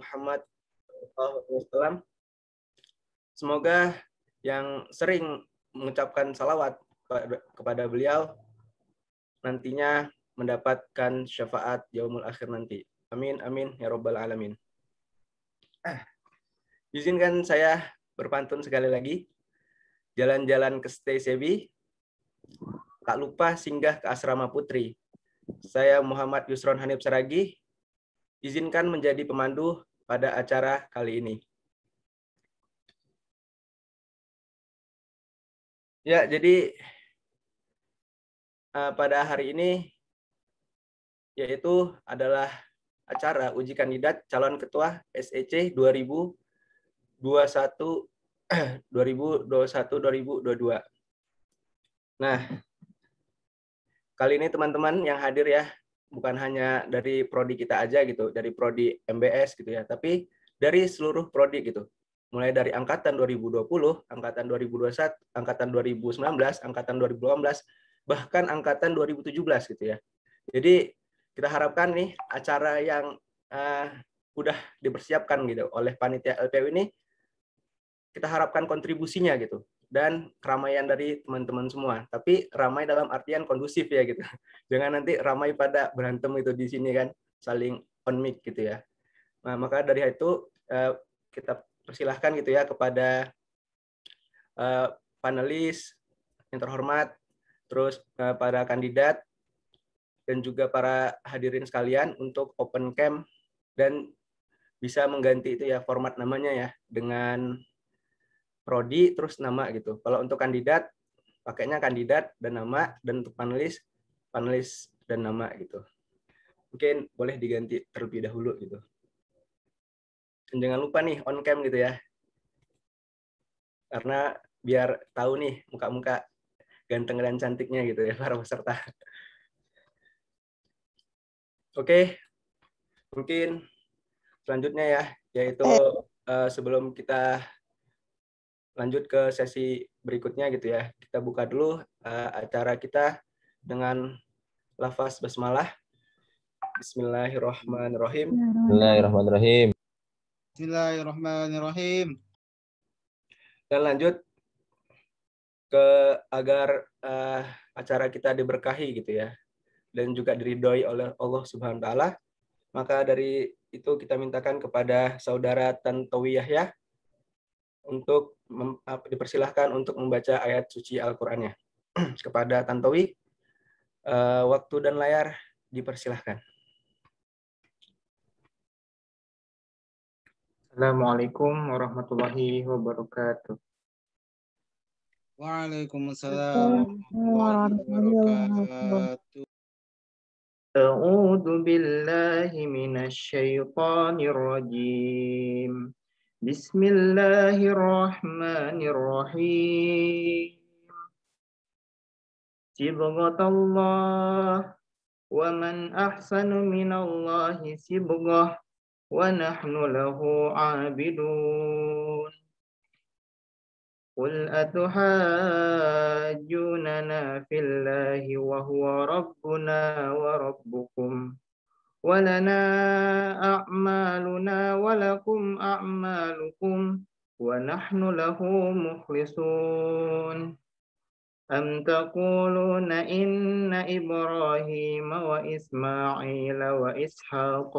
Muhammad SAW. Semoga yang sering mengucapkan salawat kepada beliau nantinya mendapatkan syafaat yaumul akhir nanti. Amin, amin, ya robbal alamin. Izinkan saya berpantun sekali lagi. Jalan-jalan ke Stay Sebi, tak lupa singgah ke Asrama Putri. Saya Muhammad Yusron Hanif Saragih, izinkan menjadi pemandu pada acara kali ini. Ya, jadi pada hari ini yaitu adalah acara uji kandidat calon ketua SEC 2021-2022. Nah, kali ini teman-teman yang hadir ya, bukan hanya dari prodi kita aja gitu, dari prodi MBS gitu ya, tapi dari seluruh prodi gitu. Mulai dari angkatan 2020, angkatan 2021, angkatan 2019, angkatan 2018, bahkan angkatan 2017 gitu ya. Jadi kita harapkan nih acara yang udah dipersiapkan gitu oleh panitia LPU ini, kita harapkan kontribusinya gitu dan keramaian dari teman-teman semua. Tapi ramai dalam artian kondusif ya gitu. Jangan nanti ramai pada berantem itu di sini kan, saling on mic gitu ya. Nah, maka dari itu kita persilahkan gitu ya kepada panelis yang terhormat, terus para kandidat dan juga para hadirin sekalian untuk open cam dan bisa mengganti itu ya format namanya ya dengan prodi terus nama gitu. Kalau untuk kandidat pakainya kandidat dan nama, dan untuk panelis dan nama gitu. Mungkin boleh diganti terlebih dahulu gitu. Dan jangan lupa nih on cam gitu ya. Karena biar tahu nih muka-muka ganteng dan cantiknya gitu ya para peserta. Oke, mungkin selanjutnya ya, yaitu sebelum kita lanjut ke sesi berikutnya gitu ya, kita buka dulu acara kita dengan lafaz basmalah. Bismillahirrahmanirrahim. Bismillahirrahmanirrahim. Bismillahirrahmanirrahim. Dan lanjut ke agar acara kita diberkahi gitu ya, dan juga diridhoi oleh Allah Subhanahu wa taala. Maka dari itu kita mintakan kepada saudara Tantowi Yahya untuk dipersilahkan untuk membaca ayat suci Al-Qur'annya. Kepada Tantowi, waktu dan layar dipersilahkan. Assalamualaikum warahmatullahi wabarakatuh. Waalaikumsalam warahmatullahi wabarakatuh. A'udzu billahi minasyaitonir rajim. Bismillahirrahmanirrahim. Sibghatallah wa man ahsanu minallahi sibghah wa nahnu lahu 'abidun. Qul atuhajjunana fillahi wa huwa rabbuna wa rabbukum wa lana a'maluna wa lakum a'malukum wa nahnu lahu mukhlisun. Am taquluna inna Ibrahim wa Ismail wa Ishaq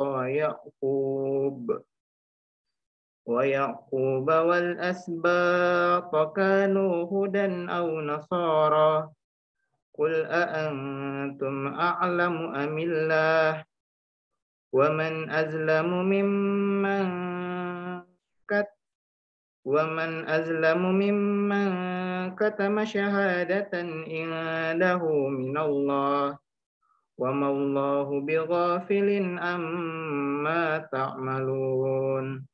wa Ya'qub wal asbaq kanu hudan aw nasara. Qul a'antum a'lamu amillah wa man azlamu mimman katama syahadatan indahu minallah wa ma Allahu bighafilin amma ta'malun.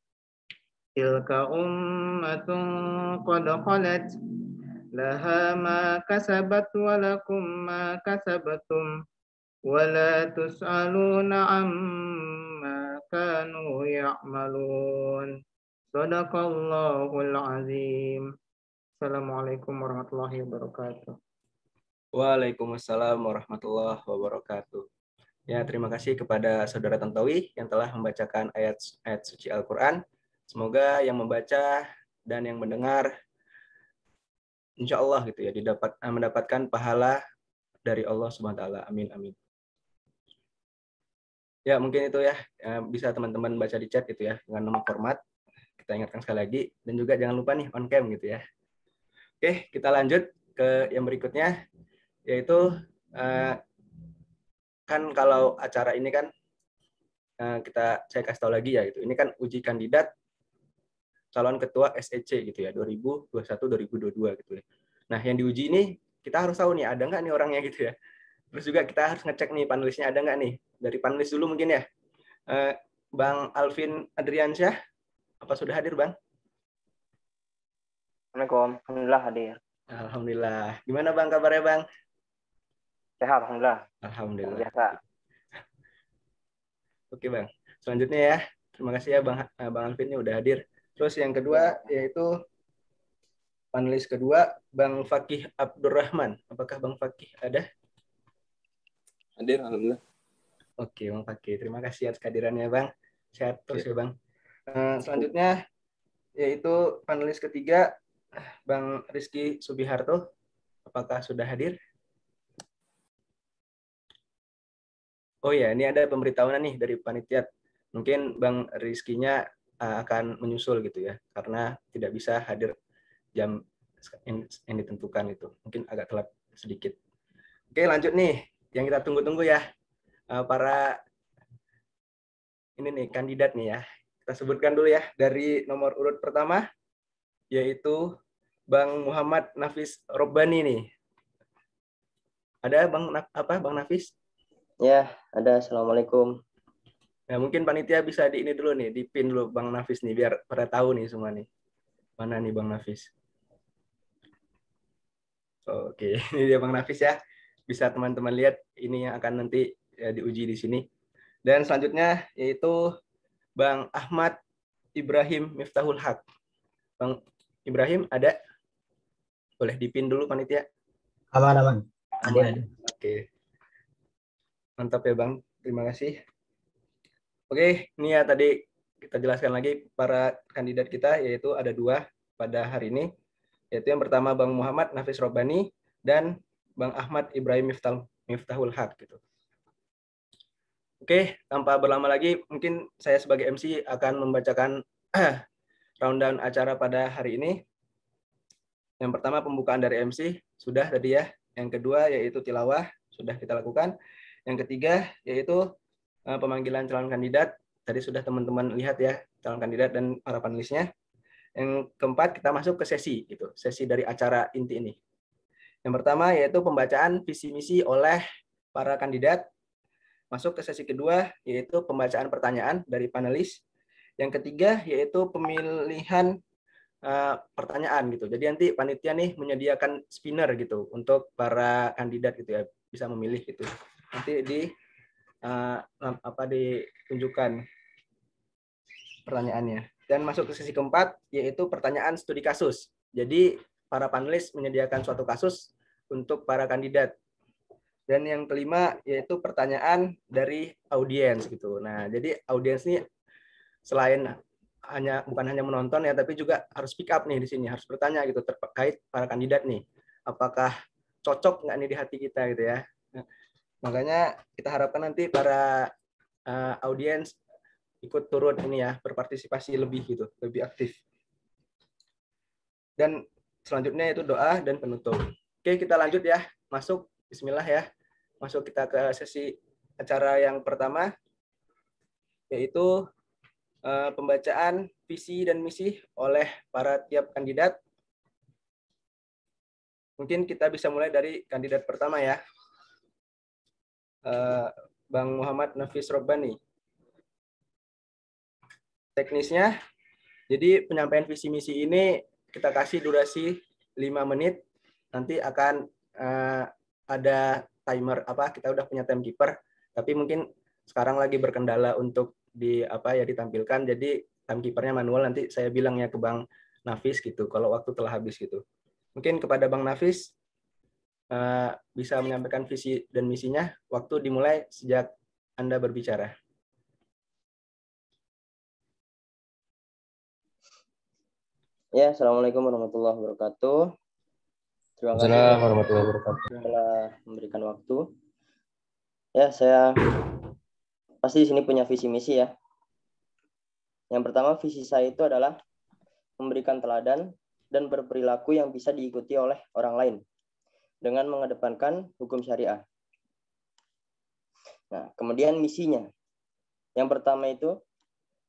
Tilka ummatun qad khalat laha ma kasabat wa lakum ma kasabatum wa la tus'aluna amma kanu ya'malun. Shadaqallahul azim. Assalamualaikum warahmatullahi wabarakatuh. Waalaikumsalam warahmatullahi wabarakatuh. Ya, terima kasih kepada Saudara Tantowi yang telah membacakan ayat suci Al-Quran. Semoga yang membaca dan yang mendengar, insya Allah gitu ya, mendapatkan pahala dari Allah Subhanahu wa Ta'ala. Amin, amin. Ya, mungkin itu ya, bisa teman-teman baca di chat gitu ya, dengan nama format. Kita ingatkan sekali lagi, dan juga jangan lupa nih on cam gitu ya. Oke, kita lanjut ke yang berikutnya, yaitu kan kalau acara ini kan saya kasih tahu lagi ya, gitu. Ini kan uji kandidat calon ketua SEC gitu ya, 2021-2022 gitu ya. Nah, yang diuji ini kita harus tahu nih, ada nggak nih orangnya gitu ya. Terus juga kita harus ngecek nih panelisnya ada nggak nih. Dari panelis dulu mungkin ya. Bang Alvin Adriansyah, apa sudah hadir Bang? Assalamualaikum, alhamdulillah hadir. Alhamdulillah. Gimana Bang kabarnya Bang? Sehat, alhamdulillah. Alhamdulillah. Biasa. Oke Bang. Selanjutnya ya, terima kasih ya Bang Alvin ini udah hadir. Terus yang kedua yaitu panelis kedua Bang Fakih Abdurrahman. Apakah Bang Fakih ada? Hadir, alhamdulillah. Oke Bang Fakih, terima kasih atas kehadirannya Bang. Sehat terus ya Bang. Selanjutnya yaitu panelis ketiga Bang Rizky Subiharto. Apakah sudah hadir? Oh ya, ini ada pemberitahuan nih dari panitia. Mungkin Bang Rizky-nya akan menyusul gitu ya, karena tidak bisa hadir jam yang ditentukan itu. Mungkin agak telat sedikit. Oke, lanjut nih. Yang kita tunggu-tunggu ya. Para ini nih kandidat nih ya. Kita sebutkan dulu ya dari nomor urut pertama, yaitu Bang Muhammad Nafis Robbani nih. Ada Bang Nafis? Ya, ada. Assalamualaikum. Nah, mungkin panitia bisa di ini dulu nih, di pin dulu Bang Nafis nih, biar pada tahu nih semua nih. Mana nih Bang Nafis? Oke, ini dia Bang Nafis ya. Bisa teman-teman lihat ini yang akan nanti ya, diuji di sini. Dan selanjutnya yaitu Bang Ahmad Ibrahim Miftahul Haq. Bang Ibrahim ada? Boleh dipin dulu panitia? Aman. Aman. Oke. Mantap ya Bang. Terima kasih. Oke, ini ya tadi kita jelaskan lagi para kandidat kita, yaitu ada 2 pada hari ini. Yaitu yang pertama Bang Muhammad Nafis Robbani dan Bang Ahmad Ibrahim Miftahul Haq gitu. Oke, tanpa berlama lagi, mungkin saya sebagai MC akan membacakan rundown acara pada hari ini. Yang pertama pembukaan dari MC, sudah tadi ya. Yang kedua yaitu tilawah, sudah kita lakukan. Yang ketiga yaitu pemanggilan calon kandidat. Tadi sudah teman-teman lihat ya, calon kandidat dan para panelisnya. Yang keempat kita masuk ke sesi, gitu, sesi dari acara inti ini. Yang pertama yaitu pembacaan visi misi oleh para kandidat. Masuk ke sesi kedua yaitu pembacaan pertanyaan dari panelis. Yang ketiga yaitu pemilihan pertanyaan gitu. Jadi nanti panitia nih menyediakan spinner gitu untuk para kandidat gitu ya, bisa memilih gitu. Nanti ditunjukkan pertanyaannya. Dan masuk ke sesi keempat yaitu pertanyaan studi kasus. Jadi para panelis menyediakan suatu kasus untuk para kandidat. Dan yang kelima yaitu pertanyaan dari audiens gitu. Nah, jadi audiens ini selain bukan hanya menonton ya, tapi juga harus speak up nih di sini, harus bertanya gitu terkait para kandidat nih. Apakah cocok nggak nih di hati kita gitu ya. Nah, makanya kita harapkan nanti para audiens ikut turut ini ya, berpartisipasi lebih gitu, lebih aktif. Dan selanjutnya itu doa dan penutup. Oke, kita lanjut ya. Masuk, bismillah ya. Masuk kita ke sesi acara yang pertama, yaitu pembacaan visi dan misi oleh para tiap kandidat. Mungkin kita bisa mulai dari kandidat pertama ya. Bang Muhammad Nafis Robbani. Teknisnya, jadi penyampaian visi misi ini kita kasih durasi 5 menit. Nanti akan ada timer kita udah punya timekeeper, tapi mungkin sekarang lagi berkendala untuk ditampilkan. Jadi timekeepernya manual, nanti saya bilangnya ke Bang Nafis gitu kalau waktu telah habis gitu. Mungkin kepada Bang Nafis bisa menyampaikan visi dan misinya. Waktu dimulai sejak Anda berbicara. Ya, Assalamualaikum warahmatullahi wabarakatuh. Terima kasih Assalamualaikum warahmatullahi wabarakatuh. telah memberikan waktu. Ya, saya pasti di sini punya visi misi ya. Yang pertama, visi saya itu adalah memberikan teladan dan berperilaku yang bisa diikuti oleh orang lain dengan mengedepankan hukum syariah. Nah, kemudian misinya. Yang pertama itu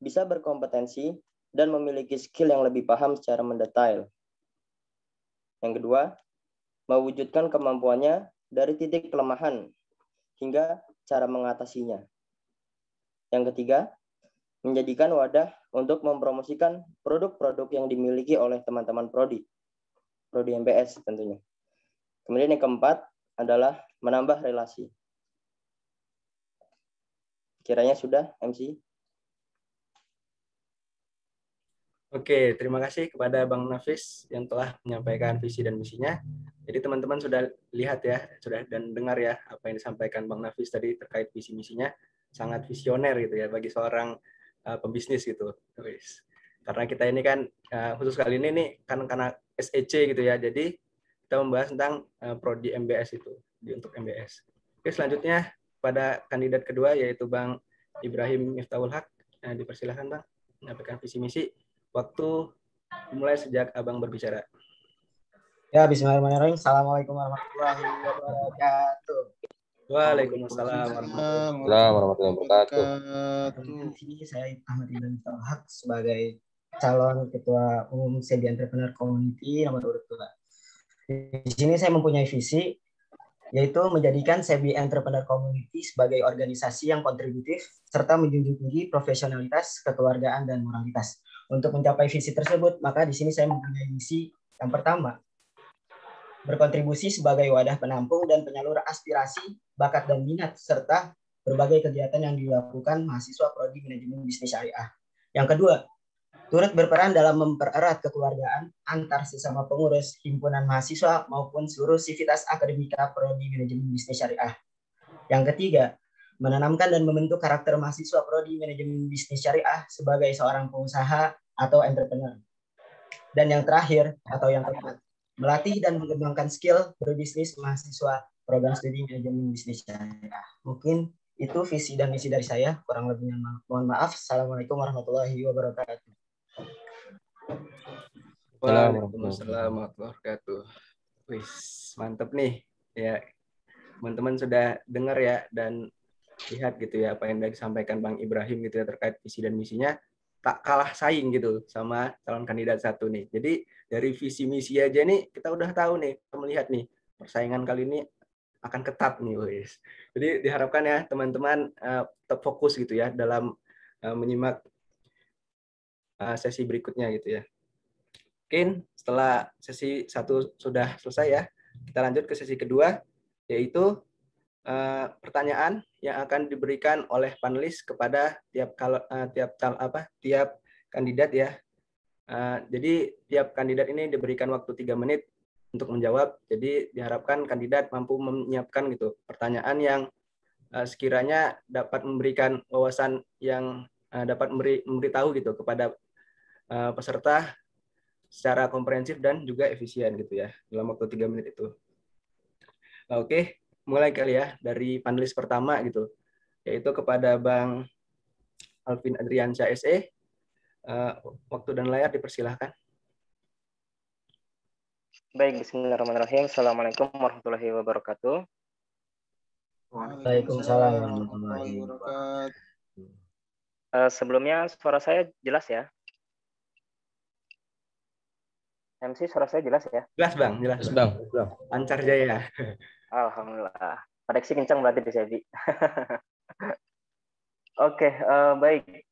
bisa berkompetensi dan memiliki skill yang lebih paham secara mendetail. Yang kedua, mewujudkan kemampuannya dari titik kelemahan hingga cara mengatasinya. Yang ketiga, menjadikan wadah untuk mempromosikan produk-produk yang dimiliki oleh teman-teman Prodi MBS tentunya. Kemudian yang keempat adalah menambah relasi. Kiranya sudah, MC? Oke, terima kasih kepada Bang Nafis yang telah menyampaikan visi dan misinya. Jadi teman-teman sudah lihat ya, sudah dan dengar ya apa yang disampaikan Bang Nafis tadi terkait visi misinya, sangat visioner gitu ya bagi seorang pembisnis gitu. Karena kita ini kan khusus kali ini nih kan karena SEC gitu ya, jadi kita membahas tentang prodi MBS itu untuk MBS. Oke, selanjutnya pada kandidat kedua yaitu Bang Ibrahim Miftahul Haq. Dipersilakan Bang menyampaikan visi misi. Waktu dimulai sejak Abang berbicara. Ya, bismillahirrahmanirrahim. Assalamualaikum warahmatullahi wabarakatuh. Waalaikumsalam warahmatullahi wabarakatuh. Di sini saya Ahmad Ibrahim Talhak sebagai calon ketua umum Sebi Entrepreneur Community nomor urut 2. Di sini saya mempunyai visi yaitu menjadikan Sebi Entrepreneur Community sebagai organisasi yang kontributif serta menjunjung tinggi profesionalitas, kekeluargaan, dan moralitas. Untuk mencapai visi tersebut, maka di sini saya mempunyai misi yang pertama, berkontribusi sebagai wadah penampung dan penyalur aspirasi, bakat, dan minat, serta berbagai kegiatan yang dilakukan mahasiswa Prodi Manajemen Bisnis Syariah. Yang kedua, turut berperan dalam mempererat kekeluargaan antar sesama pengurus himpunan mahasiswa maupun seluruh sivitas akademika Prodi Manajemen Bisnis Syariah. Yang ketiga, menanamkan dan membentuk karakter mahasiswa Prodi Manajemen Bisnis Syariah sebagai seorang pengusaha atau entrepreneur. Dan yang terakhir atau yang keempat, melatih dan mengembangkan skill berbisnis mahasiswa program studi Manajemen Bisnis Syariah. Mungkin itu visi dan misi dari saya. Kurang lebihnya mohon maaf. Assalamualaikum warahmatullahi wabarakatuh. Waalaikumsalam warahmatullahi wabarakatuh. Wih, mantep nih ya. Teman-teman sudah dengar ya dan lihat gitu ya apa yang disampaikan Bang Ibrahim gitu ya terkait visi dan misinya, tak kalah saing gitu sama calon kandidat satu nih. Jadi dari visi misi aja nih kita udah tahu nih, kita melihat nih persaingan kali ini akan ketat nih, wis. Jadi diharapkan ya teman-teman tetap fokus gitu ya dalam menyimak sesi berikutnya gitu ya. Mungkin setelah sesi 1 sudah selesai ya, kita lanjut ke sesi kedua, yaitu pertanyaan yang akan diberikan oleh panelis kepada tiap kandidat ya. Jadi tiap kandidat ini diberikan waktu 3 menit untuk menjawab. Jadi diharapkan kandidat mampu menyiapkan gitu pertanyaan yang sekiranya dapat memberikan wawasan yang dapat memberitahu gitu kepada peserta secara komprehensif dan juga efisien gitu ya dalam waktu 3 menit itu. Oke, mulai kali ya dari panelis pertama gitu, yaitu kepada Bang Alvin Adriansyah SE. Waktu dan layar dipersilahkan. Baik, bismillahirrahmanirrahim. Assalamualaikum warahmatullahi wabarakatuh. Waalaikumsalam warahmatullahi wabarakatuh. Sebelumnya suara saya jelas ya? MC, suara saya jelas ya? Jelas Bang, jelas Bang. Lancar jaya. Alhamdulillah. Koneksi kencang berarti di Sebi. Oke, baik.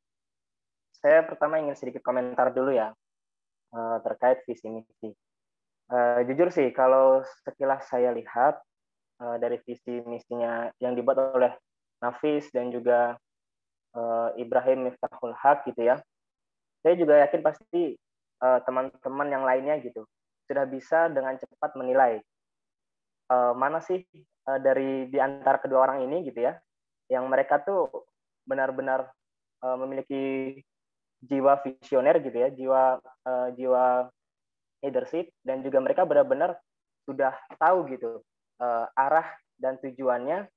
Saya pertama ingin sedikit komentar dulu ya terkait visi misi. Jujur sih, kalau sekilas saya lihat dari visi misinya yang dibuat oleh Nafis dan juga Ibrahim Miftahul Haq gitu ya, saya juga yakin pasti teman-teman yang lainnya gitu sudah bisa dengan cepat menilai mana sih dari di antara kedua orang ini gitu ya yang mereka tuh benar-benar memiliki jiwa visioner gitu ya, jiwa leadership, dan juga mereka benar-benar sudah tahu gitu arah dan tujuannya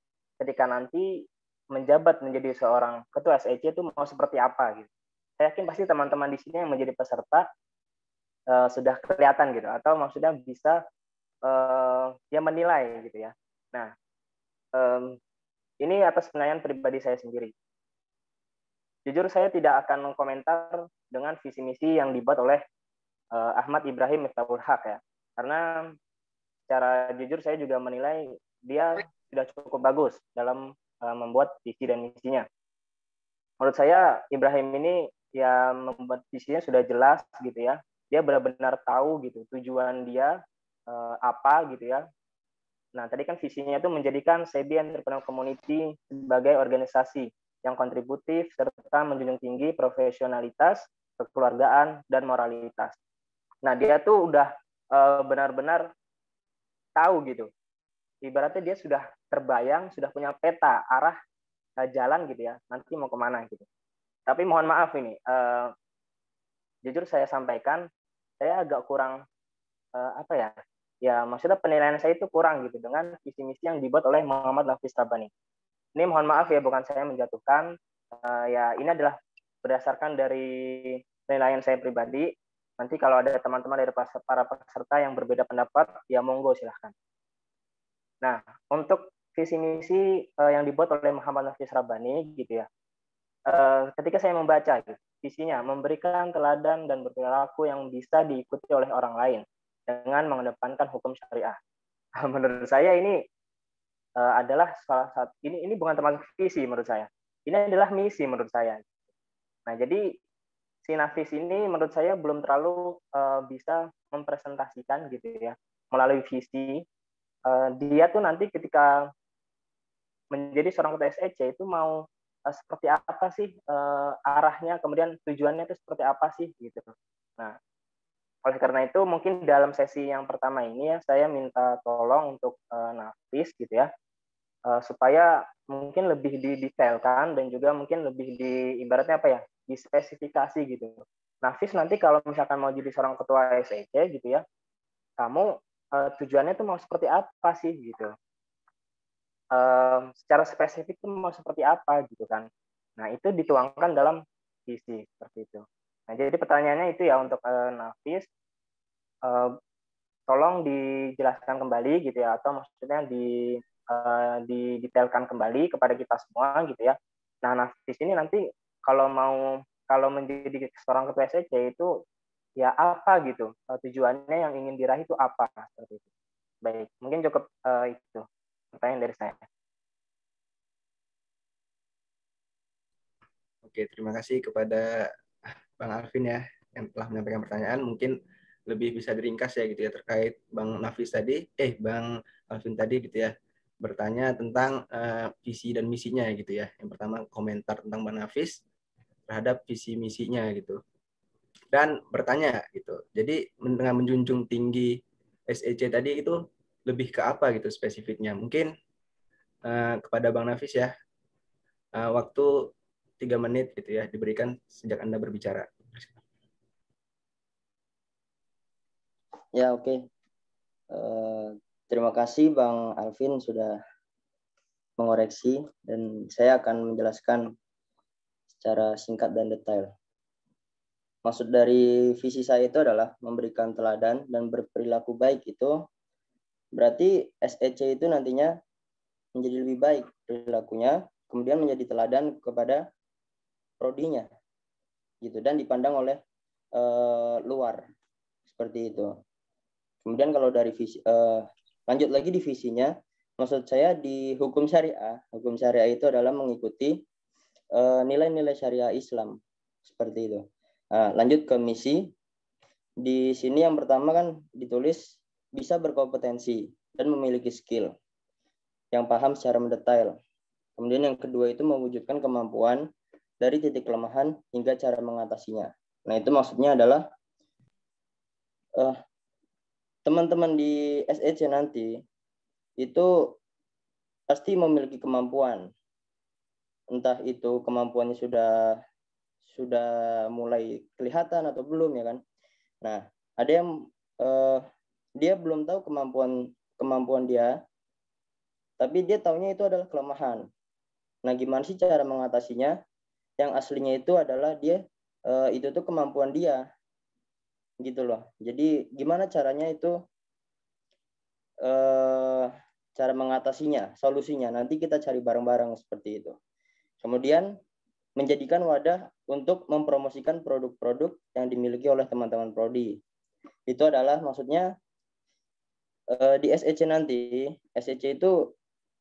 ketika nanti menjabat menjadi seorang ketua SEC itu mau seperti apa gitu. Saya yakin pasti teman-teman di sini yang menjadi peserta sudah kelihatan gitu, atau maksudnya bisa dia menilai gitu ya. Nah, ini atas penilaian pribadi saya sendiri. Jujur saya tidak akan mengkomentar dengan visi misi yang dibuat oleh Ahmad Ibrahim Miftahul Haq ya, karena secara jujur saya juga menilai dia sudah cukup bagus dalam membuat visi dan misinya. Menurut saya Ibrahim ini ya membuat visinya sudah jelas gitu ya. Dia benar-benar tahu gitu tujuan dia apa gitu ya. Nah, tadi kan visinya itu menjadikan SEBI Entrepreneur Community sebagai organisasi yang kontributif serta menjunjung tinggi profesionalitas, kekeluargaan, dan moralitas. Nah, dia tuh udah benar-benar tahu gitu. Ibaratnya dia sudah terbayang, sudah punya peta arah jalan gitu ya, nanti mau kemana gitu. Tapi mohon maaf ini, jujur saya sampaikan, saya agak kurang apa ya? Ya maksudnya penilaian saya itu kurang gitu dengan visi misi yang dibuat oleh Muhammad Nafis Rabbani. Ini mohon maaf ya, bukan saya menjatuhkan. Ya ini adalah berdasarkan dari penilaian saya pribadi. Nanti kalau ada teman-teman dari para peserta yang berbeda pendapat, ya monggo silahkan. Nah, untuk visi misi yang dibuat oleh Muhammad Nafis Rabbani gitu ya. Ketika saya membaca gitu, visinya memberikan teladan dan berperilaku yang bisa diikuti oleh orang lain dengan mengedepankan hukum syariah. Menurut saya ini adalah salah satu, ini bukan termasuk visi menurut saya. Ini adalah misi menurut saya. Nah, jadi si Nafis ini menurut saya belum terlalu bisa mempresentasikan gitu ya melalui visi. Dia tuh nanti ketika menjadi seorang ketua SEC itu mau seperti apa sih arahnya, kemudian tujuannya itu seperti apa sih gitu. Nah, oleh karena itu mungkin dalam sesi yang pertama ini ya saya minta tolong untuk Nafis gitu ya, supaya mungkin lebih didetailkan dan juga mungkin lebih ibaratnya apa ya, dispesifikasi gitu. Nafis nanti kalau misalkan mau jadi seorang ketua SEC gitu ya, kamu tujuannya itu mau seperti apa sih gitu. Secara spesifik itu mau seperti apa gitu kan. Nah, itu dituangkan dalam visi seperti itu. Nah, jadi pertanyaannya itu ya untuk Nafis, tolong dijelaskan kembali gitu ya, atau maksudnya didetailkan kembali kepada kita semua gitu ya. Nah, Nafis ini nanti kalau menjadi seorang ketua SEC itu ya apa gitu, tujuannya yang ingin diraih itu apa seperti itu. Baik, mungkin cukup itu pertanyaan dari saya. Oke, terima kasih kepada Bang Alvin ya yang telah menyampaikan pertanyaan. Mungkin lebih bisa diringkas ya gitu ya terkait Bang Nafis tadi, Bang Alvin tadi gitu ya, bertanya tentang visi dan misinya gitu ya. Yang pertama komentar tentang Bang Nafis terhadap visi misinya gitu. Dan bertanya gitu. Jadi dengan menjunjung tinggi SEC tadi itu lebih ke apa gitu spesifiknya? Mungkin kepada Bang Nafis ya, waktu 3 menit gitu ya diberikan sejak Anda berbicara. Ya, oke. Terima kasih Bang Alvin sudah mengoreksi dan saya akan menjelaskan secara singkat dan detail. Maksud dari visi saya itu adalah memberikan teladan dan berperilaku baik. Itu berarti SEC itu nantinya menjadi lebih baik perilakunya, kemudian menjadi teladan kepada prodinya gitu, dan dipandang oleh luar seperti itu. Kemudian kalau dari visi, lanjut lagi di visinya, maksud saya di hukum syariah itu adalah mengikuti nilai-nilai syariah Islam seperti itu. Nah, lanjut ke misi. Di sini yang pertama kan ditulis bisa berkompetensi dan memiliki skill yang paham secara mendetail. Kemudian yang kedua itu mewujudkan kemampuan dari titik kelemahan hingga cara mengatasinya. Nah, itu maksudnya adalah teman-teman di SEC nanti itu pasti memiliki kemampuan entah itu kemampuannya sudah mulai kelihatan atau belum ya kan. Nah, ada yang dia belum tahu kemampuan dia, tapi dia taunya itu adalah kelemahan. Nah, gimana sih cara mengatasinya? Yang aslinya itu adalah dia itu tuh kemampuan dia, gitu loh. Jadi gimana caranya itu cara mengatasinya, solusinya. Nanti kita cari bareng-bareng seperti itu. Kemudian menjadikan wadah untuk mempromosikan produk-produk yang dimiliki oleh teman-teman prodi. Itu adalah maksudnya di SEC nanti, SEC itu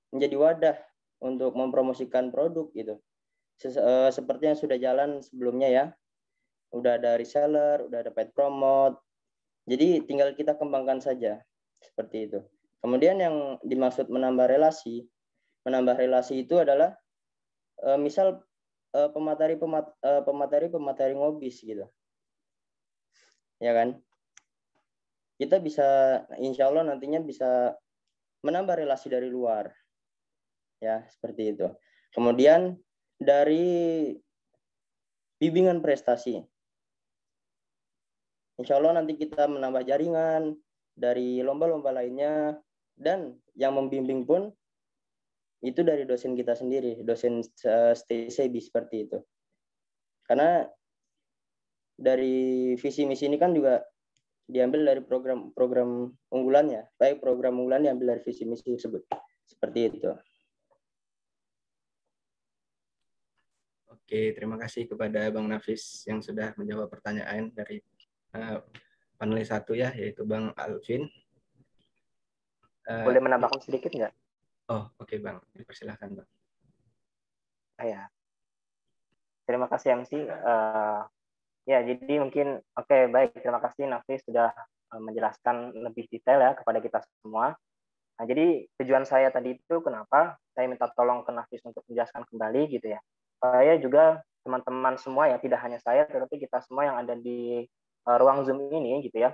menjadi wadah untuk mempromosikan produk gitu. Seperti yang sudah jalan sebelumnya ya. Udah ada reseller, udah ada paid promote. Jadi tinggal kita kembangkan saja seperti itu. Kemudian yang dimaksud menambah relasi itu adalah misal pemateri ngobis gitu. Ya kan? Kita bisa insya Allah nantinya bisa menambah relasi dari luar. Ya, seperti itu. Kemudian dari bimbingan prestasi. Insya Allah nanti kita menambah jaringan dari lomba-lomba lainnya, dan yang membimbing pun itu dari dosen kita sendiri, dosen STCB seperti itu. Karena dari visi misi ini kan juga diambil dari program unggulannya, baik program unggulan diambil dari visi misi tersebut. Seperti itu. Oke, terima kasih kepada Bang Nafis yang sudah menjawab pertanyaan dari panelis 1 ya, yaitu Bang Alvin. Boleh menambahkan sedikit nggak? Oh, oke Bang. Dipersilahkan Bang. Ya. Terima kasih MC. Ya, jadi mungkin baik. Terima kasih Nafis sudah menjelaskan lebih detail ya kepada kita semua. Nah, jadi tujuan saya tadi itu kenapa saya minta tolong ke Nafis untuk menjelaskan kembali gitu ya. Saya juga teman-teman semua ya, tidak hanya saya, tetapi kita semua yang ada di ruang Zoom ini gitu ya,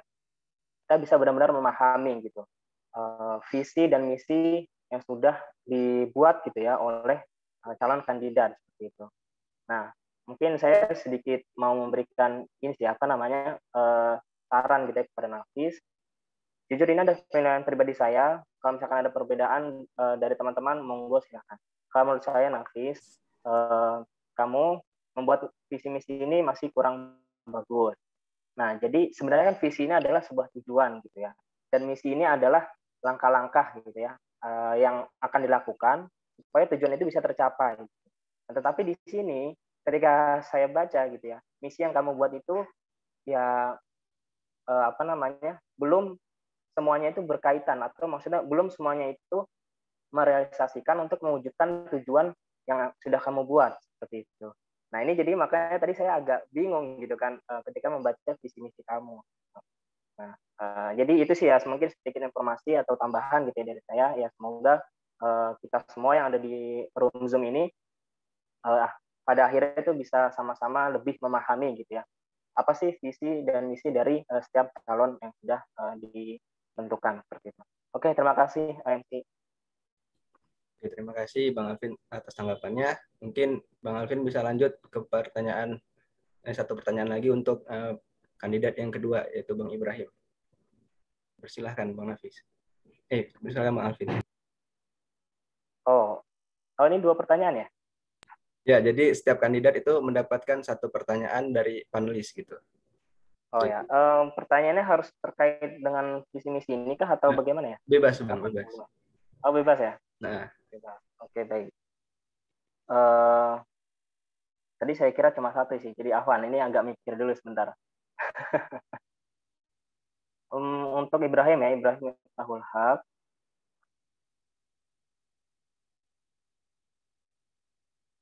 kita bisa benar-benar memahami gitu visi dan misi yang sudah dibuat gitu ya oleh calon kandidat seperti itu. Nah, mungkin saya sedikit mau memberikan ini sih saran gitu ya kepada Nafis. Jujur ini adalah penilaian pribadi saya. Kalau misalkan ada perbedaan dari teman-teman, monggo silakan. Kalau menurut saya Nafis, kamu membuat visi misi ini masih kurang bagus. Nah, jadi sebenarnya kan visi ini adalah sebuah tujuan gitu ya. Dan misi ini adalah langkah-langkah gitu ya yang akan dilakukan supaya tujuan itu bisa tercapai. Nah, tetapi di sini ketika saya baca gitu ya, misi yang kamu buat itu ya belum semuanya itu berkaitan, atau maksudnya belum semuanya itu merealisasikan untuk mewujudkan tujuan yang sudah kamu buat seperti itu. Nah, ini jadi makanya tadi saya agak bingung gitu kan ketika membaca visi misi kamu. Nah, jadi itu sih ya mungkin sedikit informasi atau tambahan gitu ya dari saya. Ya semoga kita semua yang ada di room Zoom ini pada akhirnya itu bisa sama-sama lebih memahami gitu ya. Apa sih visi dan misi dari setiap calon yang sudah ditentukan seperti itu. Oke, terima kasih AMC. Oke, terima kasih Bang Alvin atas tanggapannya. Mungkin Bang Alvin bisa lanjut ke satu pertanyaan lagi untuk kandidat yang kedua, yaitu Bang Ibrahim. Persilahkan Bang Nafis. Persilahkan Bang Alvin. Oh, ini 2 pertanyaan ya? Ya, jadi setiap kandidat itu mendapatkan 1 pertanyaan dari panelis gitu. Oh ya, pertanyaannya harus terkait dengan visi misi ini kah atau bagaimana ya? Bebas Bang, bebas. Oh, bebas ya? Nah, bebas. Oke, baik. Tadi saya kira cuma 1 sih, jadi Afwan ini agak mikir dulu sebentar. Untuk Ibrahim ya, Ibrahim Miftahul Haq.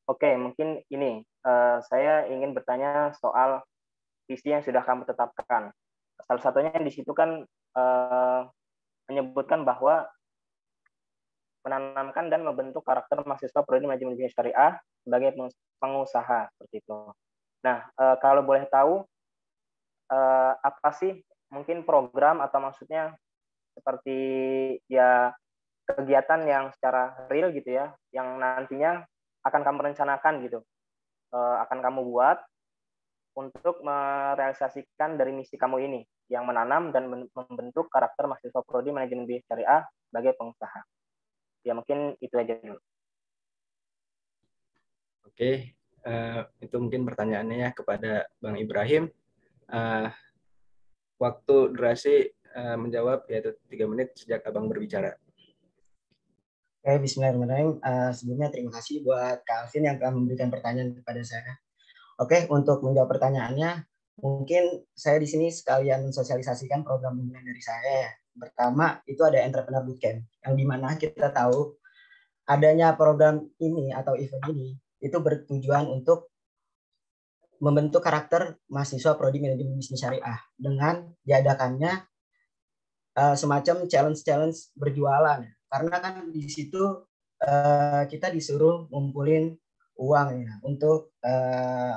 Oke, mungkin ini saya ingin bertanya soal visi yang sudah kamu tetapkan. Salah satunya di situ kan menyebutkan bahwa menanamkan dan membentuk karakter mahasiswa prodi manajemen syariah sebagai pengusaha seperti itu. Nah, kalau boleh tahu apa sih mungkin program atau maksudnya seperti ya kegiatan yang secara real gitu ya, yang nantinya akan kamu rencanakan gitu, akan kamu buat untuk merealisasikan dari misi kamu ini, yang menanam dan membentuk karakter mahasiswa prodi manajemen bisnis syariah sebagai pengusaha. Ya mungkin itu aja dulu. Oke, itu mungkin pertanyaannya ya kepada Bang Ibrahim. Waktu durasi menjawab yaitu 3 menit sejak Abang berbicara. Oke, bismillahirrahmanirrahim. Sebelumnya terima kasih buat Kak Alvin yang telah memberikan pertanyaan kepada saya. Oke, untuk menjawab pertanyaannya, mungkin saya di sini sekalian mensosialisasikan program unggulan dari saya. Pertama, itu ada Entrepreneur Bootcamp, yang dimana kita tahu adanya program ini atau event ini itu bertujuan untuk membentuk karakter mahasiswa prodi manajemen bisnis syariah dengan diadakannya semacam challenge berjualan, karena kan di situ kita disuruh ngumpulin uang ya untuk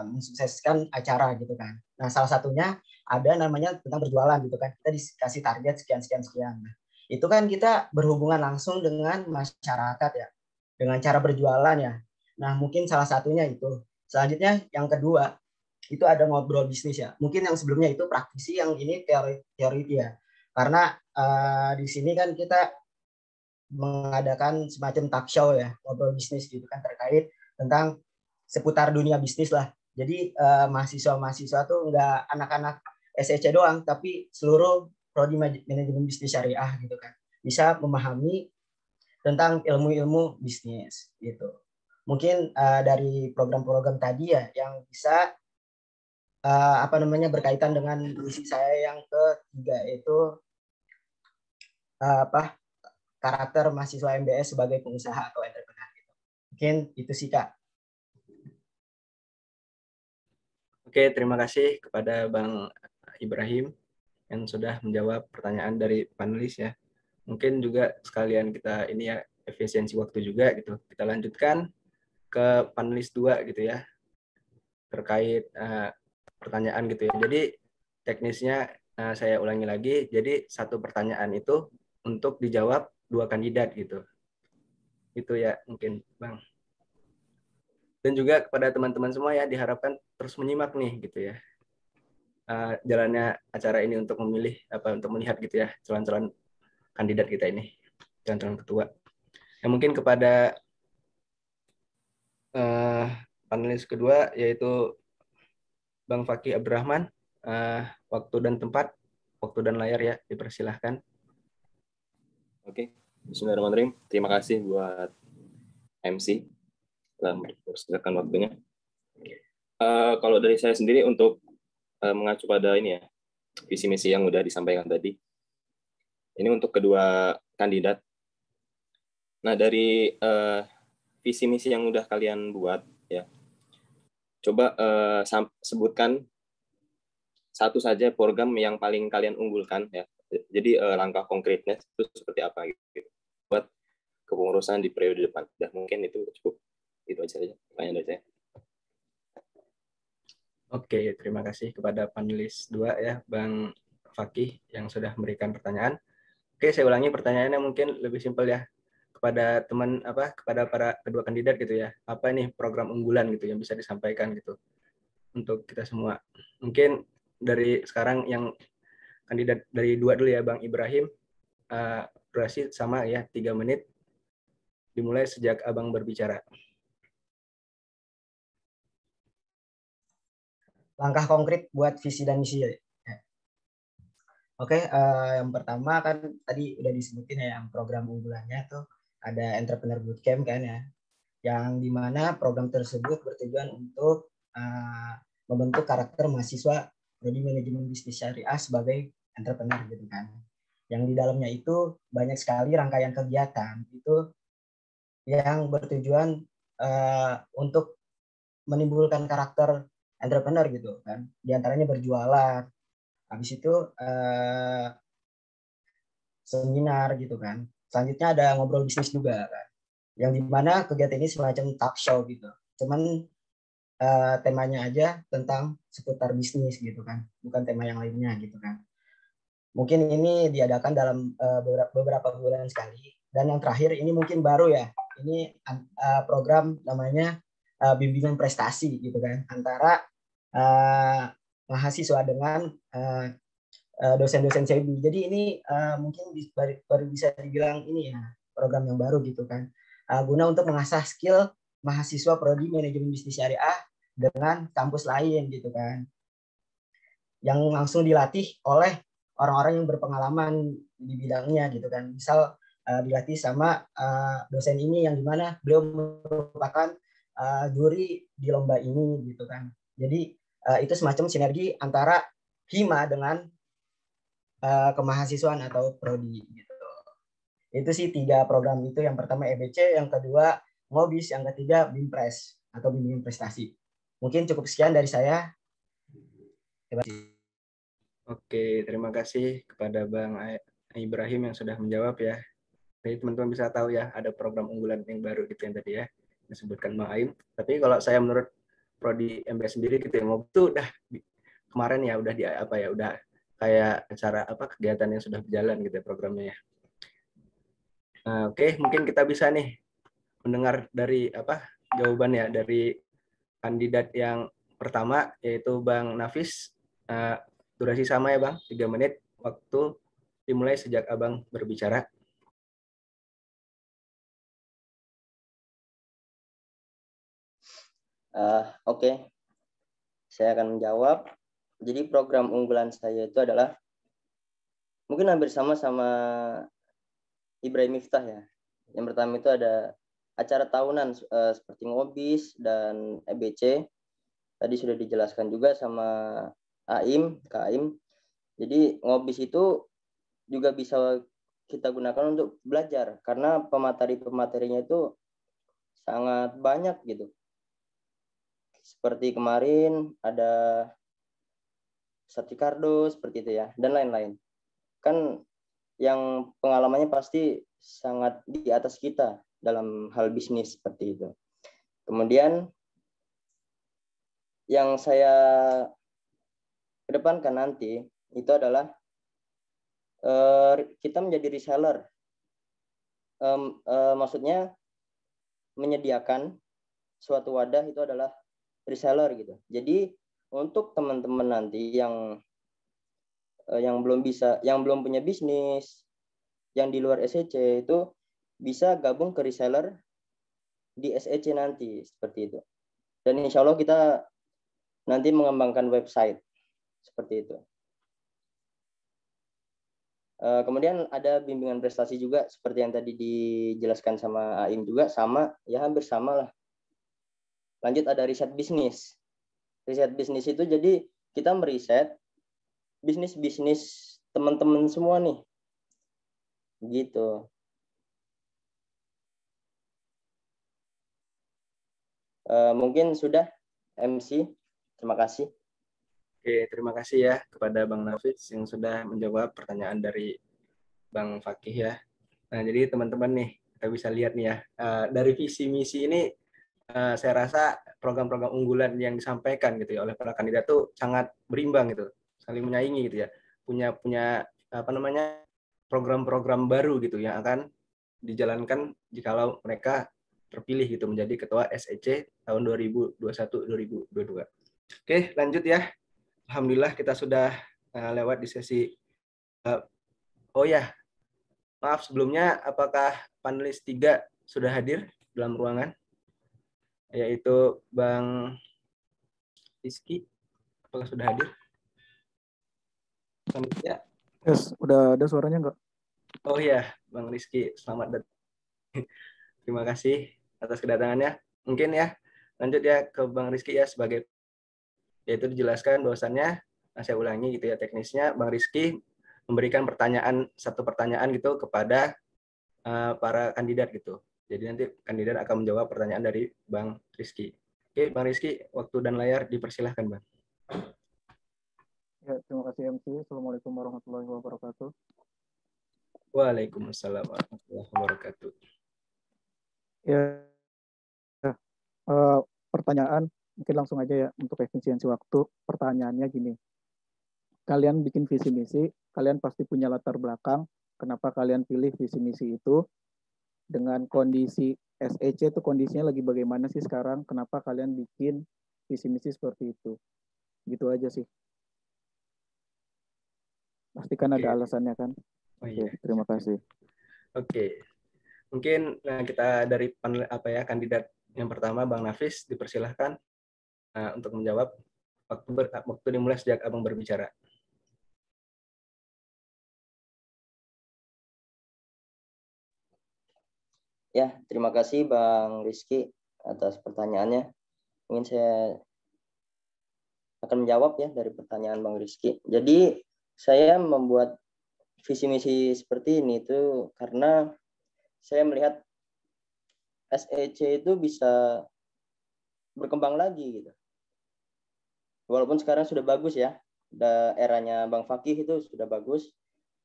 mensukseskan acara gitu kan. Nah, salah satunya ada namanya tentang berjualan gitu kan. Kita dikasih target sekian. Nah, itu kan kita berhubungan langsung dengan masyarakat ya, dengan cara berjualan ya. Nah, mungkin salah satunya itu. Selanjutnya yang kedua, itu ada ngobrol bisnis ya. Mungkin yang sebelumnya itu praktisi, yang ini teori ya. Karena di sini kan kita mengadakan semacam talk show ya, ngobrol bisnis gitu kan, terkait tentang seputar dunia bisnis lah. Jadi mahasiswa-mahasiswa tuh nggak anak-anak SEC doang, tapi seluruh prodi manajemen bisnis syariah gitu kan, bisa memahami tentang ilmu-ilmu bisnis gitu. Mungkin dari program-program tadi ya yang bisa berkaitan dengan misi saya yang ketiga, itu karakter mahasiswa MBS sebagai pengusaha atau entrepreneur gitu. Mungkin itu sih Kak. Oke, terima kasih kepada Bang Ibrahim yang sudah menjawab pertanyaan dari panelis ya. Mungkin juga sekalian kita ini ya, efisiensi waktu juga gitu. Kita lanjutkan ke panelis 2 gitu ya, terkait pertanyaan gitu ya. Jadi teknisnya saya ulangi lagi. Jadi satu pertanyaan itu untuk dijawab 2 kandidat gitu. Itu ya mungkin Bang. Dan juga kepada teman-teman semua ya, diharapkan terus menyimak nih gitu ya, jalannya acara ini untuk memilih untuk melihat gitu ya calon-calon kandidat kita ini, calon-calon ketua. Nah, mungkin kepada panelis kedua yaitu Bang Fakih Abdurrahman, waktu dan tempat, waktu dan layar ya, dipersilahkan. Oke, bismillahirrahmanirrahim. Terima kasih buat MC telah mempersediakan waktunya. Kalau dari saya sendiri untuk mengacu pada ini ya, visi misi yang udah disampaikan tadi. Ini untuk kedua kandidat. Nah, dari visi misi yang udah kalian buat ya, coba sebutkan satu saja program yang paling kalian unggulkan ya. Jadi langkah konkretnya itu seperti apa gitu buat kepengurusan di periode depan. Dah mungkin itu cukup. Itu aja pertanyaan dari saya. Oke, terima kasih kepada panelis 2 ya, Bang Fakih yang sudah memberikan pertanyaan. Oke, saya ulangi pertanyaannya mungkin lebih simpel ya. Kepada kepada para kedua kandidat gitu ya. Apa nih program unggulan gitu yang bisa disampaikan gitu untuk kita semua. Mungkin dari sekarang yang kandidat dari 2 dulu ya, Bang Ibrahim. Durasi sama ya, 3 menit. Dimulai sejak Abang berbicara. Langkah konkret buat visi dan misi ya. Oke, yang pertama kan tadi udah disebutin ya, yang program unggulannya tuh ada Entrepreneur Bootcamp kan ya, yang dimana program tersebut bertujuan untuk membentuk karakter mahasiswa prodi manajemen bisnis syariah sebagai entrepreneur gitu kan. Yang di dalamnya itu banyak sekali rangkaian kegiatan itu yang bertujuan untuk menimbulkan karakter entrepreneur gitu kan. Di antaranya berjualan, habis itu seminar gitu kan. Selanjutnya ada ngobrol bisnis juga kan. Yang dimana kegiatan ini semacam talk show gitu. Cuman temanya aja tentang seputar bisnis gitu kan, bukan tema yang lainnya gitu kan. Mungkin ini diadakan dalam beberapa bulan sekali. Dan yang terakhir ini mungkin baru ya, ini program namanya bimbingan prestasi gitu kan, antara mahasiswa dengan dosen-dosen CEBU. Jadi ini mungkin baru bisa dibilang ini ya program yang baru gitu kan, guna untuk mengasah skill mahasiswa prodi manajemen bisnis syariah dengan kampus lain gitu kan, yang langsung dilatih oleh orang-orang yang berpengalaman di bidangnya gitu kan. Misal dilatih sama dosen ini yang dimana beliau merupakan juri di lomba ini gitu kan. Jadi itu semacam sinergi antara hima dengan kemahasiswaan atau prodi gitu. Itu sih 3 program itu. Yang pertama EBC, yang kedua Ngobis, yang ketiga Bimpres atau bimbingan prestasi. Mungkin cukup sekian dari saya. Terima kasih. Oke, terima kasih kepada Bang Ibrahim yang sudah menjawab ya. Jadi teman-teman bisa tahu ya, ada program unggulan yang baru gitu yang tadi ya disebutkan Bang Aim. Tapi kalau saya menurut prodi MBS sendiri gitu ya, Ngob itu udah kemarin ya udah udah kayak acara kegiatan yang sudah berjalan gitu ya programnya ya. Nah, oke, mungkin kita bisa nih mendengar dari jawaban ya dari kandidat yang pertama yaitu Bang Nafis. Durasi sama ya Bang, 3 menit. Waktu dimulai sejak Abang berbicara. Oke. Saya akan menjawab. Jadi program unggulan saya itu adalah mungkin hampir sama Ibrahim Miftah ya. Yang pertama itu ada acara tahunan seperti Ngobis dan EBC. Tadi sudah dijelaskan juga sama Kak Aim. Jadi Ngobis itu juga bisa kita gunakan untuk belajar karena pemateri-pematerinya itu sangat banyak gitu. Seperti kemarin ada Satikardo seperti itu ya, dan lain-lain. Kan yang pengalamannya pasti sangat di atas kita dalam hal bisnis seperti itu. Kemudian yang saya kedepankan nanti itu adalah kita menjadi reseller. Maksudnya menyediakan suatu wadah itu adalah reseller gitu. Jadi untuk teman-teman nanti yang belum punya bisnis, yang di luar SEC itu bisa gabung ke reseller di SEC nanti seperti itu. Dan insya Allah kita nanti mengembangkan website seperti itu. Kemudian ada bimbingan prestasi juga seperti yang tadi dijelaskan sama Aim juga, sama ya, hampir sama lah. Lanjut ada riset bisnis. Riset bisnis itu jadi kita meriset bisnis-bisnis teman-teman semua nih. Gitu. Mungkin sudah MC. Terima kasih. Oke, terima kasih ya kepada Bang Nafis yang sudah menjawab pertanyaan dari Bang Fakih ya. Nah, jadi teman-teman nih, kita bisa lihat nih ya, dari visi misi ini saya rasa program-program unggulan yang disampaikan gitu ya oleh para kandidat tuh sangat berimbang gitu, saling menyaingi gitu ya. Punya program-program baru gitu yang akan dijalankan jikalau mereka terpilih gitu menjadi ketua SEC tahun 2021-2022. Oke, lanjut ya. Alhamdulillah kita sudah lewat di sesi. Oh ya, maaf sebelumnya, apakah panelis 3 sudah hadir dalam ruangan? Yaitu Bang Rizky, apakah sudah hadir? Ya. Yes, udah ada suaranya nggak? Oh ya, Bang Rizky, selamat datang. Terima kasih atas kedatangannya. Mungkin ya, lanjut ya ke Bang Rizky ya, sebagai yaitu dijelaskan bahwasannya, saya ulangi gitu ya teknisnya, Bang Rizky memberikan satu pertanyaan gitu kepada para kandidat gitu. Jadi nanti kandidat akan menjawab pertanyaan dari Bang Rizky. Oke, Bang Rizky, waktu dan layar dipersilahkan, Bang. Ya, terima kasih MC. Assalamualaikum warahmatullahi wabarakatuh. Waalaikumsalam warahmatullahi wabarakatuh. Ya, pertanyaan mungkin langsung aja ya untuk efisiensi waktu. Pertanyaannya gini, kalian bikin visi misi, kalian pasti punya latar belakang kenapa kalian pilih visi misi itu dengan kondisi SEC itu kondisinya lagi bagaimana sih sekarang? Kenapa kalian bikin visi misi seperti itu? Gitu aja sih. Pastikan ada alasannya kan? Oh, Oke, iya. terima kasih. Oke. Mungkin kita dari panel kandidat yang pertama Bang Nafis dipersilahkan untuk menjawab. Waktu dimulai sejak Abang berbicara. Ya, terima kasih Bang Rizky atas pertanyaannya. Mungkin saya akan menjawab ya dari pertanyaan Bang Rizky. Jadi saya membuat visi misi seperti ini itu karena saya melihat SEC itu bisa berkembang lagi gitu. Walaupun sekarang sudah bagus ya, eranya Bang Fakih itu sudah bagus,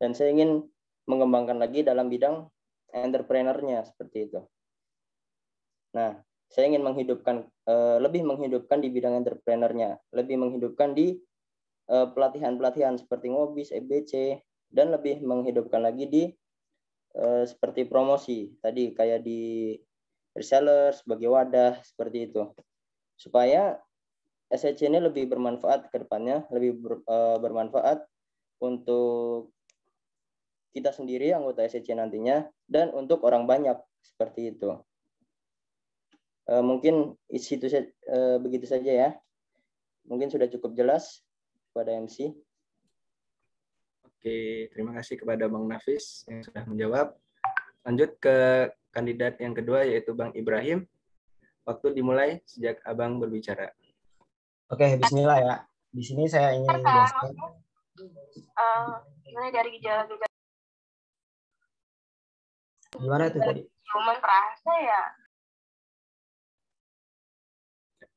dan saya ingin mengembangkan lagi dalam bidang entrepreneur-nya seperti itu. Nah, saya ingin lebih menghidupkan di bidang entrepreneur-nya, lebih menghidupkan di pelatihan-pelatihan seperti Ngobis, EBC, dan lebih menghidupkan lagi di seperti promosi tadi kayak di reseller sebagai wadah seperti itu, supaya SEC ini lebih bermanfaat ke depannya, lebih bermanfaat untuk kita sendiri anggota SEC nantinya dan untuk orang banyak seperti itu. Mungkin begitu saja ya. Mungkin sudah cukup jelas kepada MC. Oke, terima kasih kepada Bang Nafis yang sudah menjawab. Lanjut ke kandidat yang kedua yaitu Bang Ibrahim. Waktu dimulai sejak Abang berbicara. Oke, bismillah ya. Di sini saya ingin menjelaskan mulai dari gejala-gejala. Gimana itu tadi? Cuman terasa ya.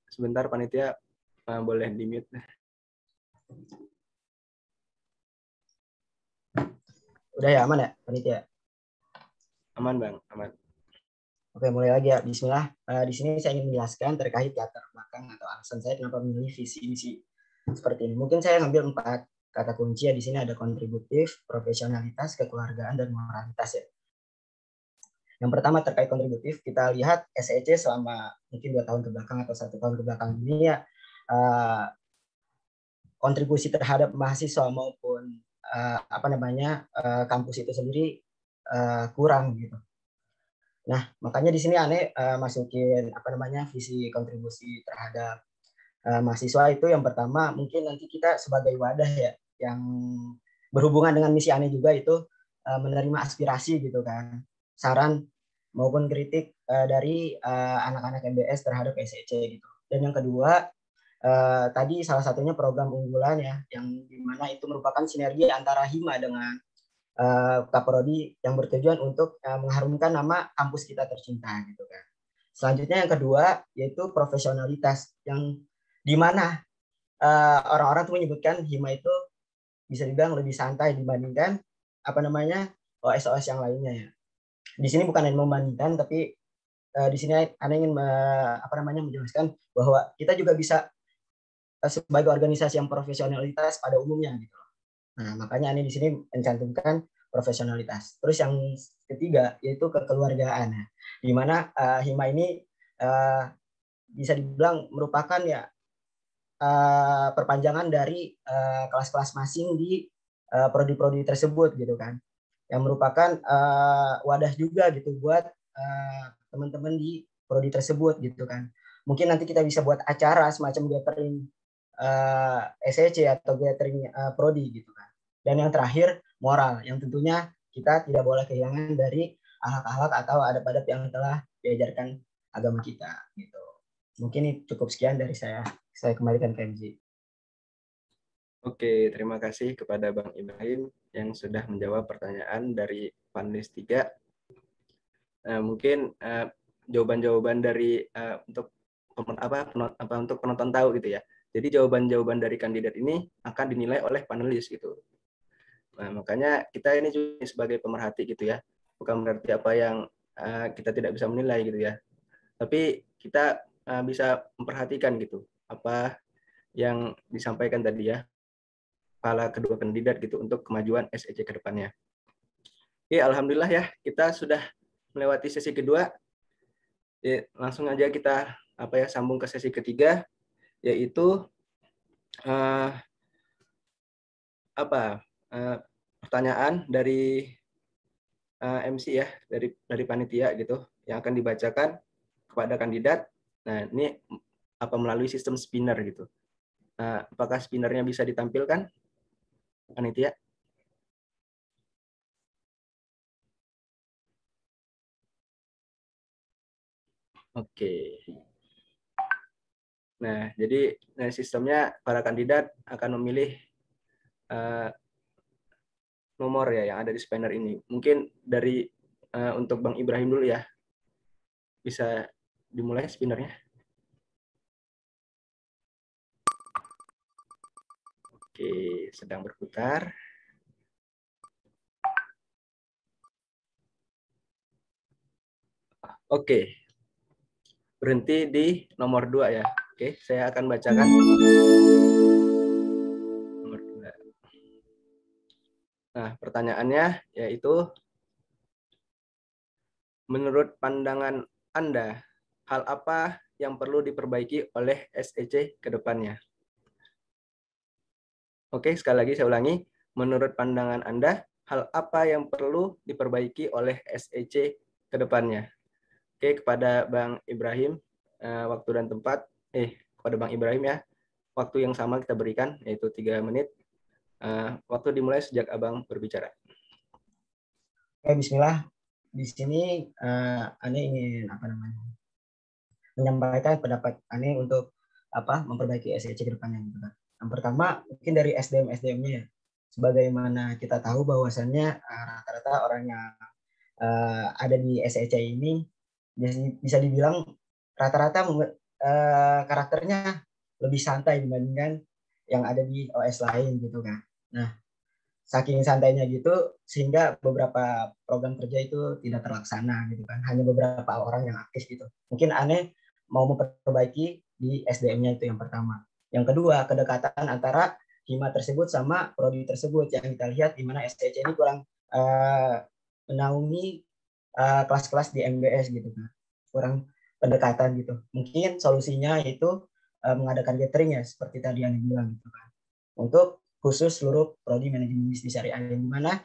Sebentar panitia, boleh di-mute. Udah ya, aman ya panitia? Aman Bang, aman. Oke, mulai lagi ya. Bismillah. Di sini saya ingin menjelaskan terkait latar belakang atau alasan saya kenapa memilih visi misi seperti ini. Mungkin saya ngambil 4 kata kunci ya. Di sini ada kontributif, profesionalitas, kekeluargaan, dan moralitas ya. Yang pertama terkait kontributif, kita lihat SEC selama mungkin 2 tahun ke belakang atau 1 tahun ke belakang ini ya, kontribusi terhadap mahasiswa maupun kampus itu sendiri kurang gitu. Nah, makanya di sini aneh masukin visi kontribusi terhadap mahasiswa itu yang pertama mungkin nanti kita sebagai wadah ya yang berhubungan dengan misi aneh juga itu menerima aspirasi gitu kan, saran maupun kritik dari anak-anak MBS terhadap SEC gitu. Dan yang kedua tadi salah satunya program unggulan ya, yang dimana itu merupakan sinergi antara Hima dengan Kaprodi yang bertujuan untuk mengharumkan nama kampus kita tercinta gitu kan. Selanjutnya yang kedua yaitu profesionalitas, yang dimana orang-orang tuh menyebutkan Hima itu bisa dibilang lebih santai dibandingkan OS-OS yang lainnya ya. Di sini bukan hanya membandingkan, tapi di sini Anda ingin menjelaskan bahwa kita juga bisa sebagai organisasi yang profesionalitas pada umumnya gitu. Nah, makanya Anda di sini mencantumkan profesionalitas. Terus yang ketiga yaitu kekeluargaan, di mana Hima ini bisa dibilang merupakan ya perpanjangan dari kelas-kelas masing di prodi-prodi tersebut gitu kan, yang merupakan wadah juga gitu buat teman-teman di prodi tersebut gitu kan. Mungkin nanti kita bisa buat acara semacam gathering SEC atau gathering prodi gitu kan. Dan yang terakhir moral, yang tentunya kita tidak boleh kehilangan dari akhlak-akhlak atau adab-adab yang telah diajarkan agama kita gitu. Mungkin ini cukup sekian dari saya. Saya kembalikan ke MJ. Oke, terima kasih kepada Bang Ibrahim yang sudah menjawab pertanyaan dari panelis 3. Mungkin jawaban-jawaban dari untuk penonton tahu gitu ya. Jadi jawaban-jawaban dari kandidat ini akan dinilai oleh panelis gitu. Nah, makanya kita ini juga sebagai pemerhati gitu ya. Bukan berarti apa yang kita tidak bisa menilai gitu ya. Tapi kita bisa memperhatikan gitu apa yang disampaikan tadi ya kepala kedua kandidat gitu untuk kemajuan SEC ke depannya. Oke, alhamdulillah ya kita sudah melewati sesi kedua. Ya, langsung aja kita sambung ke sesi ketiga, yaitu pertanyaan dari MC ya, dari panitia gitu, yang akan dibacakan kepada kandidat. Nah, ini melalui sistem spinner gitu. Nah, apakah spinnernya bisa ditampilkan, panitia? Oke. Nah, jadi sistemnya para kandidat akan memilih nomor ya yang ada di spinner ini. Mungkin dari untuk Bang Ibrahim dulu ya. Bisa dimulai spinnernya. Oke, sedang berputar. Oke. Berhenti di nomor 2 ya. Oke, saya akan bacakan nomor 2. Nah, pertanyaannya yaitu, menurut pandangan Anda, hal apa yang perlu diperbaiki oleh SEC ke depannya? Oke, sekali lagi saya ulangi. Menurut pandangan Anda, hal apa yang perlu diperbaiki oleh SEC ke depannya? Oke, kepada Bang Ibrahim, waktu dan tempat. Kepada Bang Ibrahim ya, waktu yang sama kita berikan, yaitu 3 menit. Waktu dimulai sejak Abang berbicara. Bismillah. Di sini Ane ingin menyampaikan pendapat Ane untuk memperbaiki SEC ke depannya. Yang pertama mungkin dari SDM-nya ya. Sebagaimana kita tahu bahwasannya rata-rata orang yang ada di SEC ini bisa dibilang rata-rata karakternya lebih santai dibandingkan yang ada di OS lain gitu kan. Nah, saking santainya gitu sehingga beberapa program kerja itu tidak terlaksana gitu kan. Hanya beberapa orang yang aktif gitu. Mungkin Ane mau memperbaiki di SDM-nya itu yang pertama. Yang kedua, kedekatan antara hima tersebut sama prodi tersebut yang kita lihat di mana STC ini kurang menaungi kelas-kelas di MBS gitu kan. Kurang pendekatan gitu. Mungkin solusinya itu mengadakan gathering ya seperti tadi yang dibilang gitu kan. Untuk khusus seluruh prodi manajemen bisnis syariah yang dimana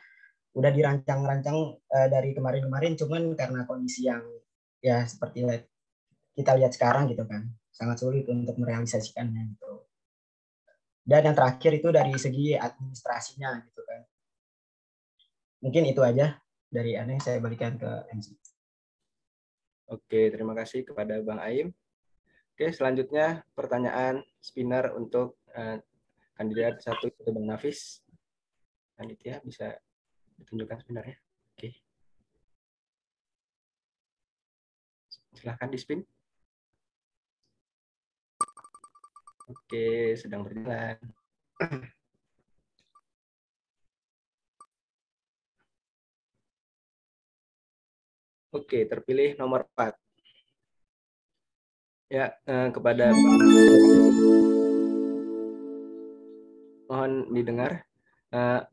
udah dirancang-rancang dari kemarin-kemarin, cuman karena kondisi yang ya seperti kita lihat sekarang gitu kan, sangat sulit untuk merealisasikannya gitu. Dan yang terakhir itu dari segi administrasinya gitu kan. Mungkin itu aja dari Ane, saya balikan ke MC. Oke, terima kasih kepada Bang Aim. Oke, selanjutnya pertanyaan spinner untuk kandidat 1 itu Bang Nafis. Panitia bisa ditunjukkan spinnernya. Oke. Silahkan di spin. Oke, sedang berjalan. Oke, terpilih nomor 4. Ya, kepada mohon didengar.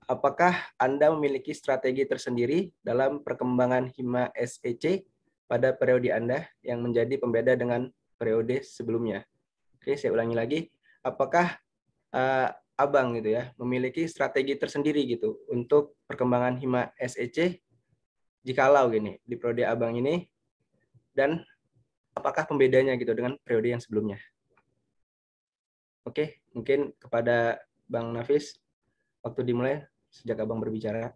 Apakah Anda memiliki strategi tersendiri dalam perkembangan hima SEC pada periode Anda yang menjadi pembeda dengan periode sebelumnya? Oke, saya ulangi lagi. Apakah Abang gitu ya memiliki strategi tersendiri gitu untuk perkembangan hima SEC jikalau gini di periode Abang ini, dan apakah pembedanya gitu dengan periode yang sebelumnya? Oke, mungkin kepada Bang Nafis, waktu dimulai sejak Abang berbicara.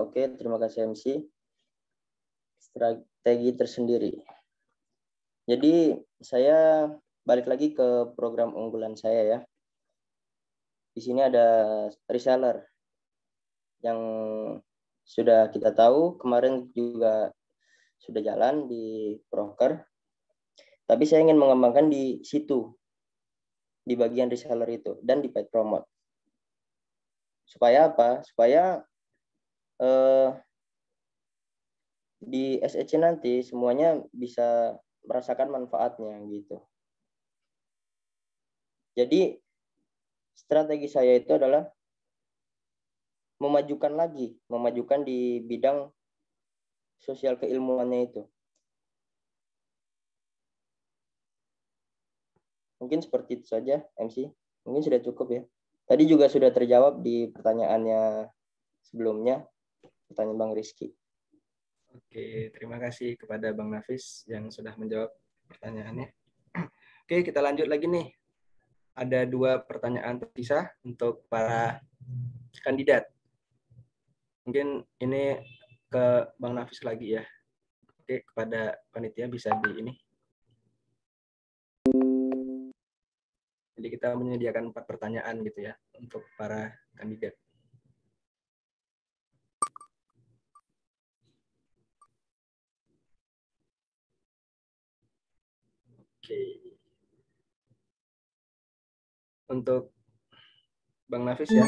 Oke, terima kasih MC. Strategi tersendiri. Jadi saya balik lagi ke program unggulan saya ya. Di sini ada reseller yang sudah kita tahu kemarin juga sudah jalan di broker. Tapi saya ingin mengembangkan di situ, di bagian reseller itu, dan di paid promote. Supaya apa? Supaya di SEC nanti semuanya bisa merasakan manfaatnya gitu. Jadi strategi saya itu adalah memajukan di bidang sosial keilmuannya itu. Mungkin seperti itu saja, MC. Mungkin sudah cukup ya. Tadi juga sudah terjawab di pertanyaannya sebelumnya, pertanyaan Bang Rizky. Oke, terima kasih kepada Bang Nafis yang sudah menjawab pertanyaannya. Oke, kita lanjut lagi nih. Ada 2 pertanyaan terpisah untuk para kandidat. Mungkin ini ke Bang Nafis lagi ya. Oke, kepada panitia bisa di ini. Jadi kita menyediakan 4 pertanyaan gitu ya untuk para kandidat. Oke. Untuk Bang Nafis ya,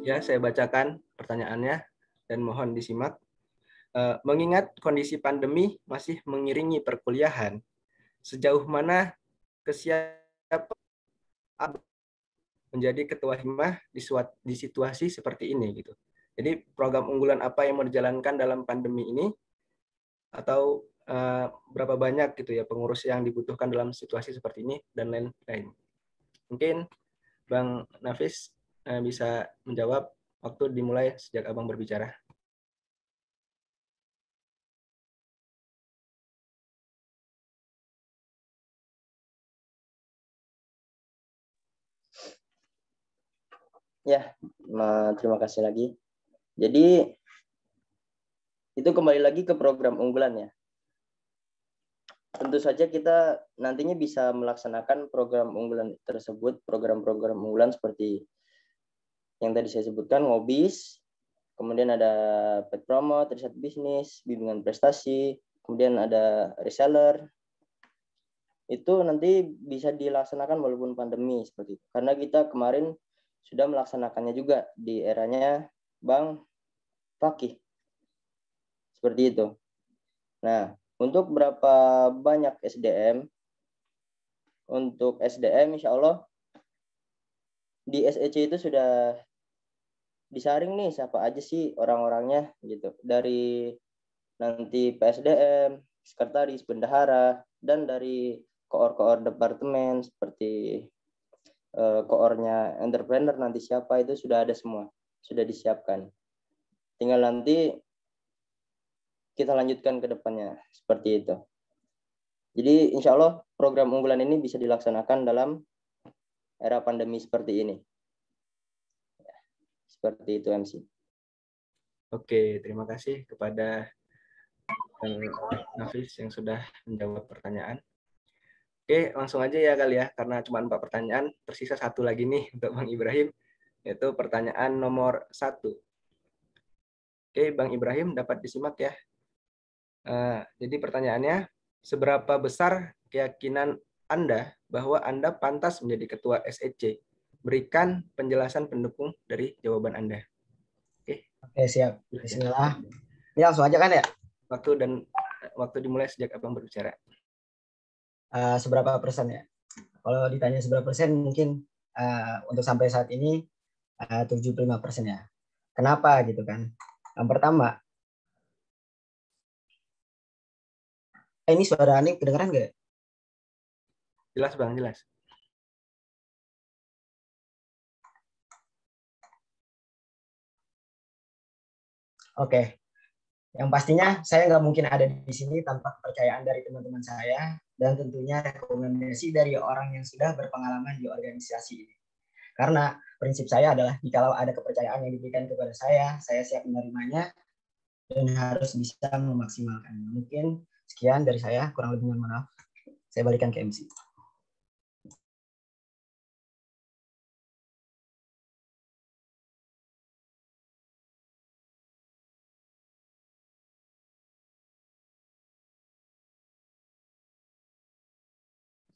ya saya bacakan pertanyaannya dan mohon disimak. Mengingat kondisi pandemi masih mengiringi perkuliahan, sejauh mana kesiapan menjadi ketua himah di situasi seperti ini gitu. Jadi program unggulan apa yang mau dijalankan dalam pandemi ini, atau berapa banyak gitu ya pengurus yang dibutuhkan dalam situasi seperti ini dan lain-lain. Mungkin Bang Nafis bisa menjawab. Waktu dimulai sejak Abang berbicara. Ya, terima kasih lagi. Jadi itu kembali lagi ke program unggulan ya. Tentu saja kita nantinya bisa melaksanakan program unggulan tersebut, program-program unggulan seperti yang tadi saya sebutkan, Ngobis, kemudian ada pet promote, riset bisnis, bimbingan prestasi, kemudian ada reseller. Itu nanti bisa dilaksanakan walaupun pandemi seperti itu. Karena kita kemarin sudah melaksanakannya juga di eranya Bang Fakih. Seperti itu. Nah, untuk berapa banyak SDM? Untuk SDM insya Allah di SEC itu sudah disaring nih siapa aja sih orang-orangnya gitu. Dari nanti PSDM, sekretaris, bendahara, dan dari koor-koor departemen seperti koornya entrepreneur nanti siapa itu sudah ada semua, sudah disiapkan. Tinggal nanti kita lanjutkan ke depannya seperti itu. Jadi insya Allah program unggulan ini bisa dilaksanakan dalam era pandemi seperti ini. Seperti itu MC. Oke, terima kasih kepada Bang Nafis yang sudah menjawab pertanyaan. Oke, langsung aja ya kali ya, karena cuma 4 pertanyaan, tersisa 1 lagi nih untuk Bang Ibrahim, yaitu pertanyaan nomor 1. Oke, Bang Ibrahim dapat disimak ya. Jadi pertanyaannya, seberapa besar keyakinan Anda bahwa Anda pantas menjadi ketua SEC? Berikan penjelasan pendukung dari jawaban Anda. Oke, siap. Bismillah. Ini langsung aja kan ya? Waktu dimulai sejak Abang berbicara. Seberapa persen ya? Kalau ditanya seberapa persen, mungkin untuk sampai saat ini 75% ya. Kenapa gitu kan? Yang pertama, ini suara Ani kedengeran nggak? Jelas Bang, jelas. Oke. Yang pastinya saya nggak mungkin ada di sini tanpa kepercayaan dari teman-teman saya dan tentunya rekomendasi dari orang yang sudah berpengalaman di organisasi ini. Karena prinsip saya adalah jikalau ada kepercayaan yang diberikan kepada saya siap menerimanya dan harus bisa memaksimalkannya. Mungkin sekian dari saya, kurang lebih mohon maaf. Saya balikan ke MC.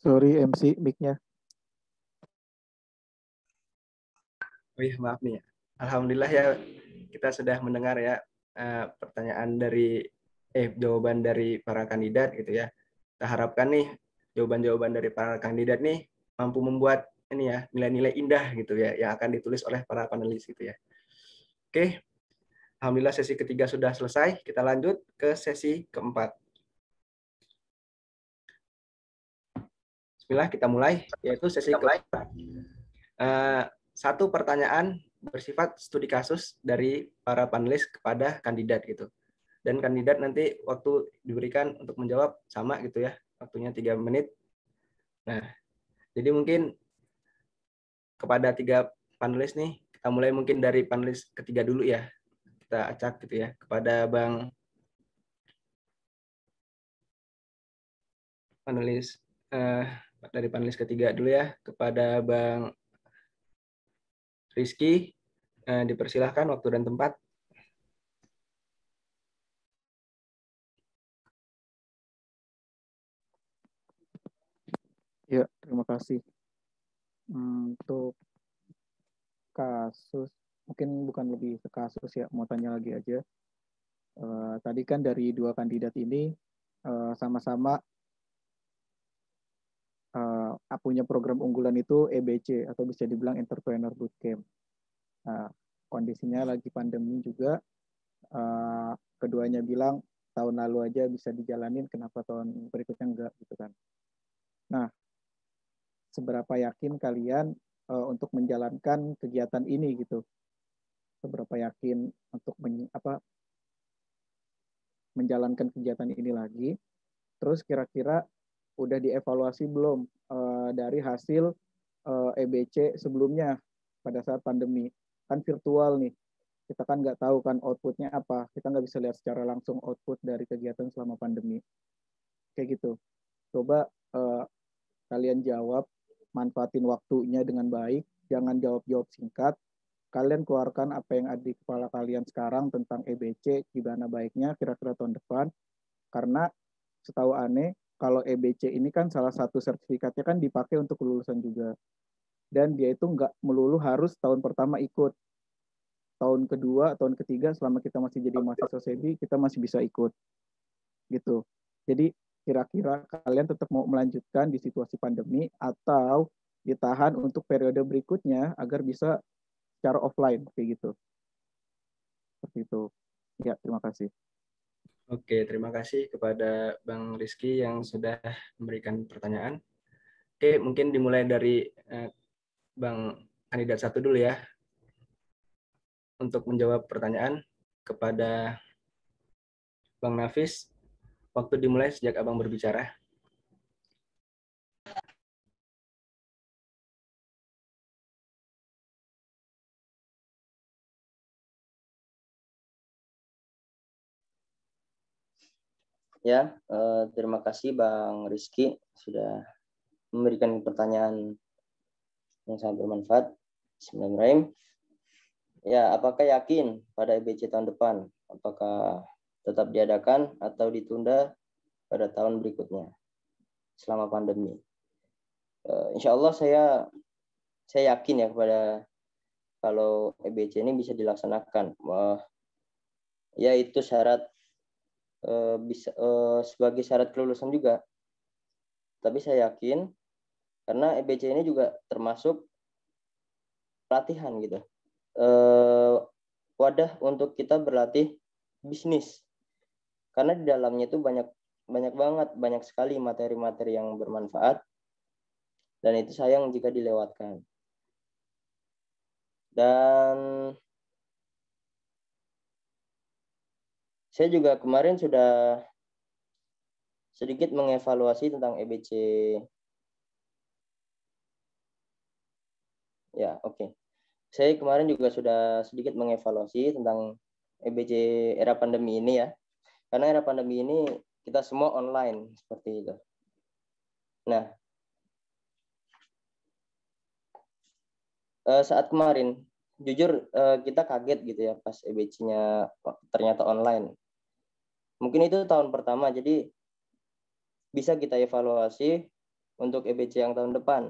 Sorry MC, mic-nya. Oh iya, maaf nih. Alhamdulillah ya kita sudah mendengar ya pertanyaan dari jawaban dari para kandidat gitu ya. Kita harapkan nih jawaban-jawaban dari para kandidat nih mampu membuat ini ya, nilai-nilai indah gitu ya yang akan ditulis oleh para panelis gitu ya. Oke. Alhamdulillah sesi ketiga sudah selesai. Kita lanjut ke sesi keempat. Bismillah, kita mulai, yaitu sesi keempat. Satu pertanyaan bersifat studi kasus dari para panelis kepada kandidat gitu. Dan kandidat nanti waktu diberikan untuk menjawab sama gitu ya, waktunya 3 menit. Nah, jadi mungkin kepada 3 panelis nih, kita mulai mungkin dari panelis ketiga dulu ya. Kita acak gitu ya, kepada Bang panelis, dari panelis ketiga dulu ya, kepada Bang Rizky, dipersilahkan waktu dan tempat. Ya, terima kasih. Untuk kasus, mungkin bukan lebih ke kasus ya, mau tanya lagi aja. Tadi kan dari 2 kandidat ini sama-sama punya program unggulan itu EBC atau bisa dibilang Entrepreneur Bootcamp. Nah, kondisinya lagi pandemi juga, keduanya bilang tahun lalu aja bisa dijalanin, kenapa tahun berikutnya enggak gitu kan. Nah, seberapa yakin kalian untuk menjalankan kegiatan ini gitu? Seberapa yakin untuk menjalankan kegiatan ini lagi? Terus kira-kira udah dievaluasi belum dari hasil EBC sebelumnya pada saat pandemi? Kan virtual nih, kita kan nggak tahu kan outputnya apa, kita nggak bisa lihat secara langsung output dari kegiatan selama pandemi. Kayak gitu. Coba kalian jawab, manfaatin waktunya dengan baik, jangan jawab-jawab singkat. Kalian keluarkan apa yang ada di kepala kalian sekarang tentang EBC, gimana baiknya kira-kira tahun depan. Karena setahu aneh, kalau EBC ini kan salah satu sertifikatnya kan dipakai untuk kelulusan juga. Dan dia itu nggak melulu harus tahun pertama ikut. Tahun kedua, tahun ketiga, selama kita masih jadi mahasiswa SEBI, kita masih bisa ikut. Gitu. Jadi kira-kira kalian tetap mau melanjutkan di situasi pandemi atau ditahan untuk periode berikutnya agar bisa secara offline kayak gitu. Seperti itu. Ya, terima kasih. Oke, terima kasih kepada Bang Rizky yang sudah memberikan pertanyaan. Oke, mungkin dimulai dari Bang kandidat 1 dulu ya. Untuk menjawab pertanyaan kepada Bang Nafis, waktu dimulai sejak Abang berbicara. Ya, terima kasih Bang Rizky sudah memberikan pertanyaan yang sangat bermanfaat. Bismillahirrahmanirrahim. Ya, apakah yakin pada EBC tahun depan? Apakah tetap diadakan atau ditunda pada tahun berikutnya selama pandemi? Insya Allah saya yakin ya kepada kalau EBC ini bisa dilaksanakan. Ya itu syarat bisa sebagai syarat kelulusan juga. Tapi saya yakin karena EBC ini juga termasuk pelatihan gitu. Wadah untuk kita berlatih bisnis. Karena di dalamnya itu banyak sekali materi-materi yang bermanfaat dan itu sayang jika dilewatkan. Dan saya juga kemarin sudah sedikit mengevaluasi tentang EBC. Ya, oke. Saya kemarin juga sudah sedikit mengevaluasi tentang EBC era pandemi ini ya. Karena era pandemi ini kita semua online seperti itu. Nah, saat kemarin, jujur kita kaget gitu ya pas EBC-nya ternyata online. Mungkin itu tahun pertama, jadi bisa kita evaluasi untuk EBC yang tahun depan.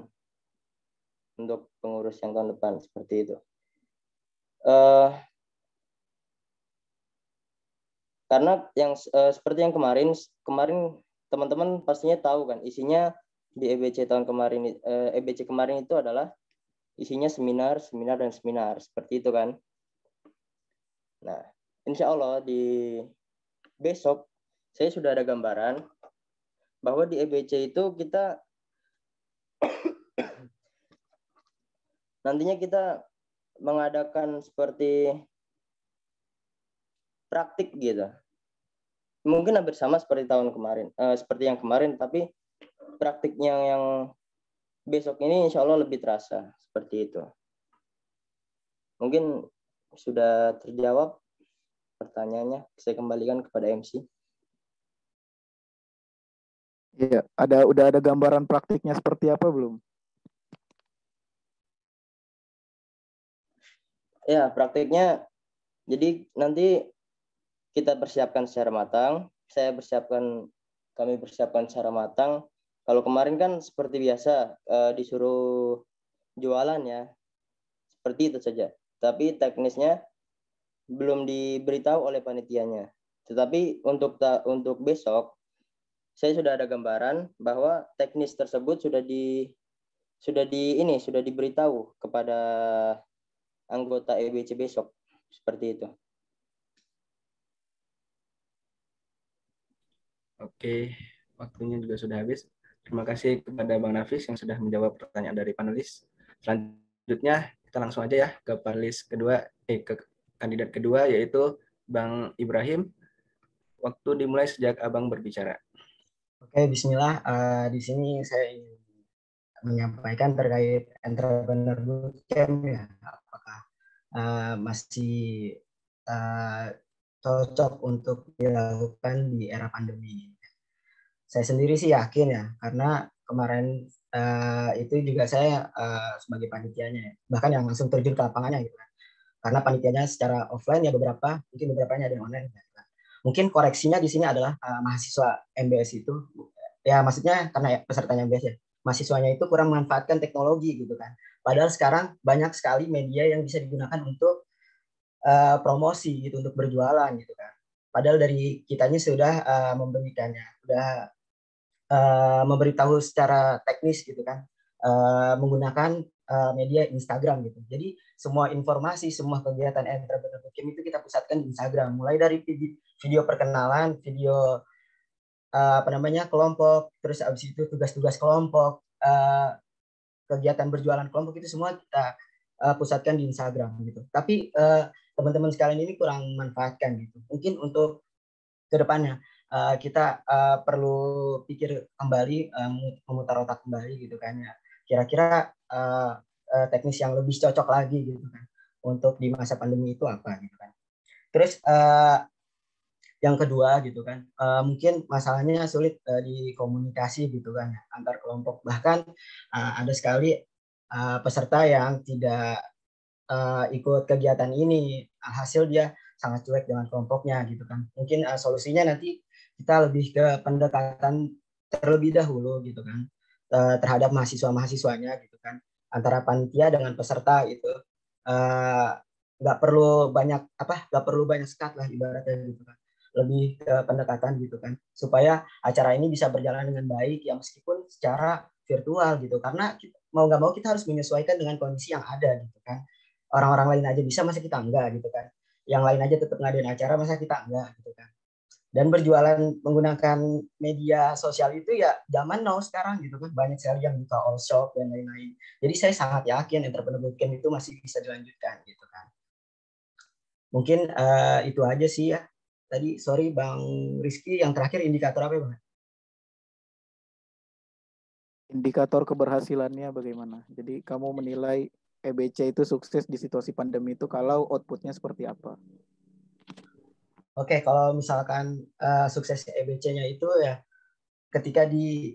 Untuk pengurus yang tahun depan, seperti itu. Karena yang seperti yang kemarin teman-teman pastinya tahu kan, isinya di EBC tahun kemarin, EBC kemarin itu adalah isinya seminar, dan seminar. Seperti itu kan. Nah, insya Allah di besok saya sudah ada gambaran bahwa di EBC itu kita nantinya kita mengadakan seperti praktik gitu. Mungkin hampir sama seperti tahun kemarin, seperti yang kemarin, tapi praktiknya yang besok ini insya Allah lebih terasa seperti itu. Mungkin sudah terjawab pertanyaannya. Saya kembalikan kepada MC. Iya, udah ada gambaran praktiknya seperti apa belum? Ya, praktiknya jadi nanti kita persiapkan secara matang. Kami persiapkan secara matang. Kalau kemarin kan seperti biasa disuruh jualan ya, seperti itu saja. Tapi teknisnya belum diberitahu oleh panitianya. Tetapi untuk besok saya sudah ada gambaran bahwa teknis tersebut sudah diberitahu kepada anggota EBC besok, seperti itu. Oke, waktunya juga sudah habis. Terima kasih kepada Bang Nafis yang sudah menjawab pertanyaan dari panelis. Selanjutnya kita langsung aja ya ke panelis kedua, ke kandidat kedua, yaitu Bang Ibrahim. Waktu dimulai sejak Abang berbicara. Oke, Bismillah. Di sini saya ingin menyampaikan terkait entrepreneur bootcamp ya. Apakah masih cocok untuk dilakukan di era pandemi? Saya sendiri sih yakin ya, karena kemarin itu juga saya sebagai panitianya ya, bahkan yang langsung terjun ke lapangannya gitu kan. Karena panitianya secara offline ya mungkin beberapanya ada yang online. Ya. Mungkin koreksinya di sini adalah mahasiswa MBS itu, ya maksudnya karena pesertanya MBS ya, mahasiswanya itu kurang memanfaatkan teknologi gitu kan. Padahal sekarang banyak sekali media yang bisa digunakan untuk promosi gitu, untuk berjualan gitu kan. Padahal dari kitanya sudah memberikannya, sudah memberitahu secara teknis gitu kan, menggunakan media Instagram gitu. Jadi semua informasi, semua kegiatan entrepreneur bootcamp itu kita pusatkan di Instagram. Mulai dari video perkenalan, video kelompok, terus abis itu tugas-tugas kelompok, kegiatan berjualan kelompok itu semua kita pusatkan di Instagram gitu. Tapi teman-teman sekalian ini kurang manfaatkan gitu. Mungkin untuk kedepannya kita perlu pikir kembali, memutar otak kembali gitu kan ya. Kira-kira teknis yang lebih cocok lagi gitu kan untuk di masa pandemi itu apa gitu kan. Terus yang kedua gitu kan, mungkin masalahnya sulit di komunikasi gitu kan antar kelompok. Bahkan ada sekali peserta yang tidak ikut kegiatan ini, hasil dia sangat cuek dengan kelompoknya gitu kan. Mungkin solusinya nanti kita lebih ke pendekatan terlebih dahulu gitu kan terhadap mahasiswanya gitu kan, antara panitia dengan peserta itu nggak perlu banyak sekat lah ibaratnya gitu kan, lebih ke pendekatan gitu kan, supaya acara ini bisa berjalan dengan baik ya meskipun secara virtual gitu, karena mau nggak mau kita harus menyesuaikan dengan kondisi yang ada gitu kan. Orang-orang lain aja bisa, masa kita enggak gitu kan. Yang lain aja tetap ngadain acara, masa kita enggak gitu kan. Dan berjualan menggunakan media sosial itu ya zaman now sekarang gitu kan. Banyak sekali yang buka all shop dan lain-lain. Jadi saya sangat yakin entrepreneur bootcamp itu masih bisa dilanjutkan gitu kan. Mungkin itu aja sih ya. Tadi sorry Bang Rizky, yang terakhir indikator apa Bang? Indikator keberhasilannya bagaimana? Jadi kamu menilai EBC itu sukses di situasi pandemi itu kalau outputnya seperti apa? Oke, kalau misalkan sukses EBC-nya itu ya ketika di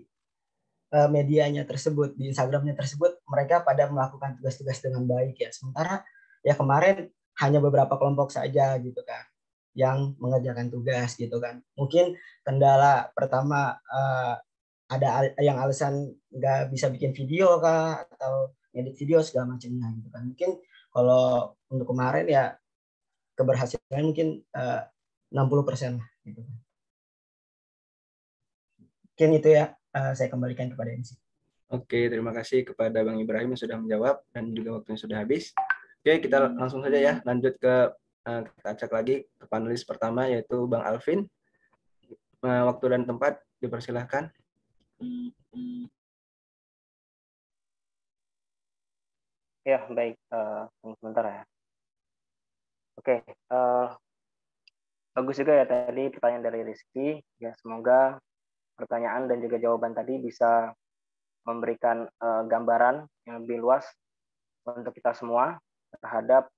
medianya tersebut, di Instagramnya tersebut, mereka pada melakukan tugas-tugas dengan baik ya. Sementara ya kemarin hanya beberapa kelompok saja gitu kan yang mengerjakan tugas gitu kan. Mungkin kendala pertama ada yang alasan nggak bisa bikin video kah, atau edit video segala macamnya gitu kan. Mungkin kalau untuk kemarin ya keberhasilan mungkin 60% lah gitu. Mungkin itu ya saya kembalikan kepada MC. Oke, terima kasih kepada Bang Ibrahim yang sudah menjawab dan juga waktunya sudah habis. Oke, kita langsung saja ya lanjut ke kita acak lagi ke panelis pertama yaitu Bang Alvin. Waktu dan tempat dipersilahkan. Ya, baik. Sebentar ya. Oke, bagus juga ya tadi pertanyaan dari Rizky. Ya, semoga pertanyaan dan juga jawaban tadi bisa memberikan gambaran yang lebih luas untuk kita semua terhadap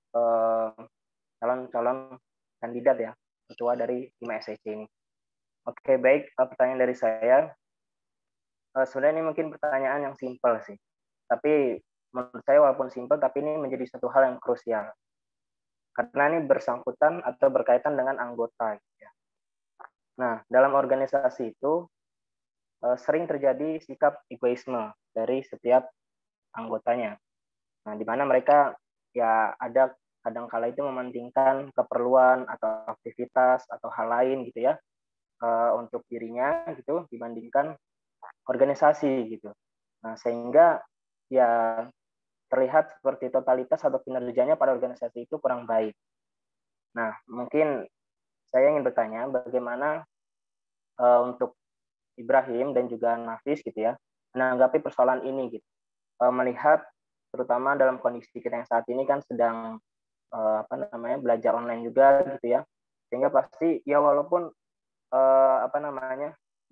calon-calon kandidat ya, ketua dari 5 SEC ini. Oke, baik. Pertanyaan dari saya. Sebenarnya ini mungkin pertanyaan yang simpel sih. Tapi menurut saya walaupun simpel, tapi ini menjadi satu hal yang krusial. Karena ini bersangkutan atau berkaitan dengan anggota. Ya. Nah, dalam organisasi itu sering terjadi sikap egoisme dari setiap anggotanya. Nah, di mana mereka ya ada kadang-kala itu mementingkan keperluan atau aktivitas atau hal lain gitu ya untuk dirinya gitu dibandingkan organisasi gitu. Nah, sehingga ya terlihat seperti totalitas atau kinerjanya pada organisasi itu kurang baik. Nah, mungkin saya ingin bertanya bagaimana untuk Ibrahim dan juga Nafis gitu ya menanggapi persoalan ini gitu. Melihat terutama dalam kondisi kita yang saat ini kan sedang belajar online juga gitu ya. Sehingga pasti ya walaupun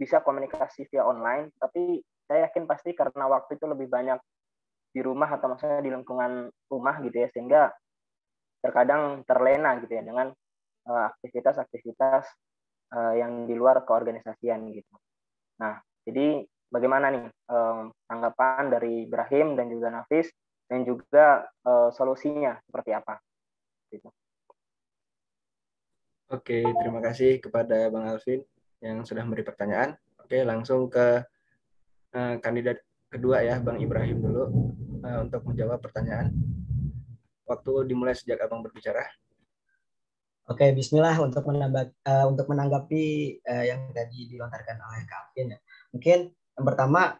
bisa komunikasi via online, tapi saya yakin pasti karena waktu itu lebih banyak di rumah atau maksudnya di lingkungan rumah gitu ya, sehingga terkadang terlena gitu ya dengan aktivitas-aktivitas yang di luar keorganisasian gitu. Nah, jadi bagaimana nih tanggapan dari Ibrahim dan juga Nafis dan juga solusinya seperti apa? Gitu. Oke, terima kasih kepada Bang Alvin yang sudah memberi pertanyaan. Oke, langsung ke kandidat kedua ya, Bang Ibrahim dulu untuk menjawab pertanyaan. Waktu dimulai sejak Abang berbicara. Oke, Bismillah untuk menanggapi yang tadi dilontarkan oleh Kak Alvin ya. Mungkin yang pertama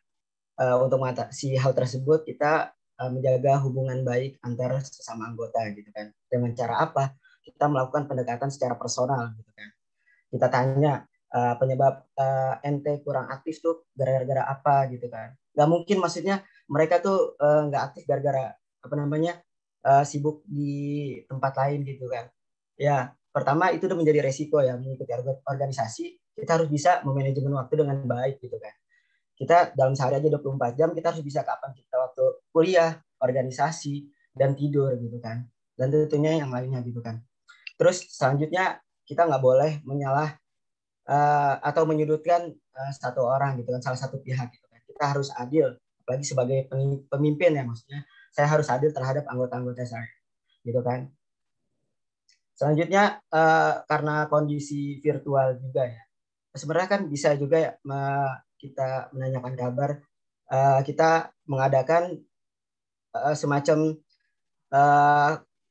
untuk mengatasi hal tersebut kita menjaga hubungan baik antara sesama anggota gitu kan. Dengan cara apa? Kita melakukan pendekatan secara personal gitu kan. Kita tanya penyebab ente kurang aktif tuh gara-gara apa gitu kan. Gak mungkin maksudnya mereka tuh nggak aktif gara-gara sibuk di tempat lain gitu kan. Ya, pertama itu udah menjadi resiko ya mengikuti organisasi, kita harus bisa memanajemen waktu dengan baik gitu kan. Kita dalam sehari aja 24 jam, kita harus bisa kapan kita waktu kuliah, organisasi, dan tidur gitu kan. Dan tentunya yang lainnya gitu kan. Terus selanjutnya kita nggak boleh menyalah atau menyudutkan satu orang gitu kan, salah satu pihak gitu kan. Kita harus adil, apalagi sebagai pemimpin ya maksudnya. Saya harus adil terhadap anggota-anggota saya gitu kan. Selanjutnya karena kondisi virtual juga ya, sebenarnya kan bisa juga ya kita menanyakan kabar, kita mengadakan semacam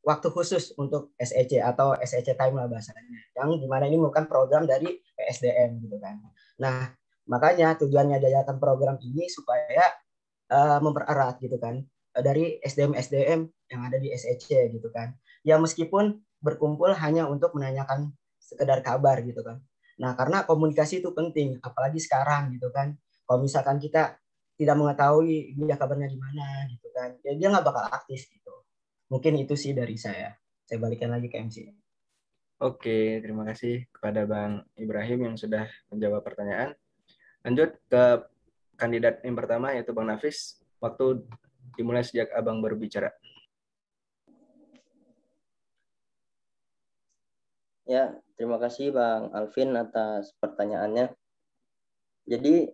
waktu khusus untuk SEC atau SEC time lah bahasanya, yang dimana ini merupakan program dari PSDM gitu kan. Nah makanya tujuannya diadakan program ini supaya mempererat gitu kan dari SDM yang ada di SEC gitu kan. Ya meskipun berkumpul hanya untuk menanyakan sekedar kabar gitu kan. Nah, karena komunikasi itu penting, apalagi sekarang gitu kan. Kalau misalkan kita tidak mengetahui dia kabarnya di mana gitu kan, ya dia nggak bakal aktif gitu. Mungkin itu sih dari saya. Saya balikan lagi ke MC. Oke, terima kasih kepada Bang Ibrahim yang sudah menjawab pertanyaan. Lanjut ke kandidat yang pertama yaitu Bang Nafis. Waktu dimulai sejak Abang berbicara. Ya, terima kasih Bang Alvin atas pertanyaannya. Jadi,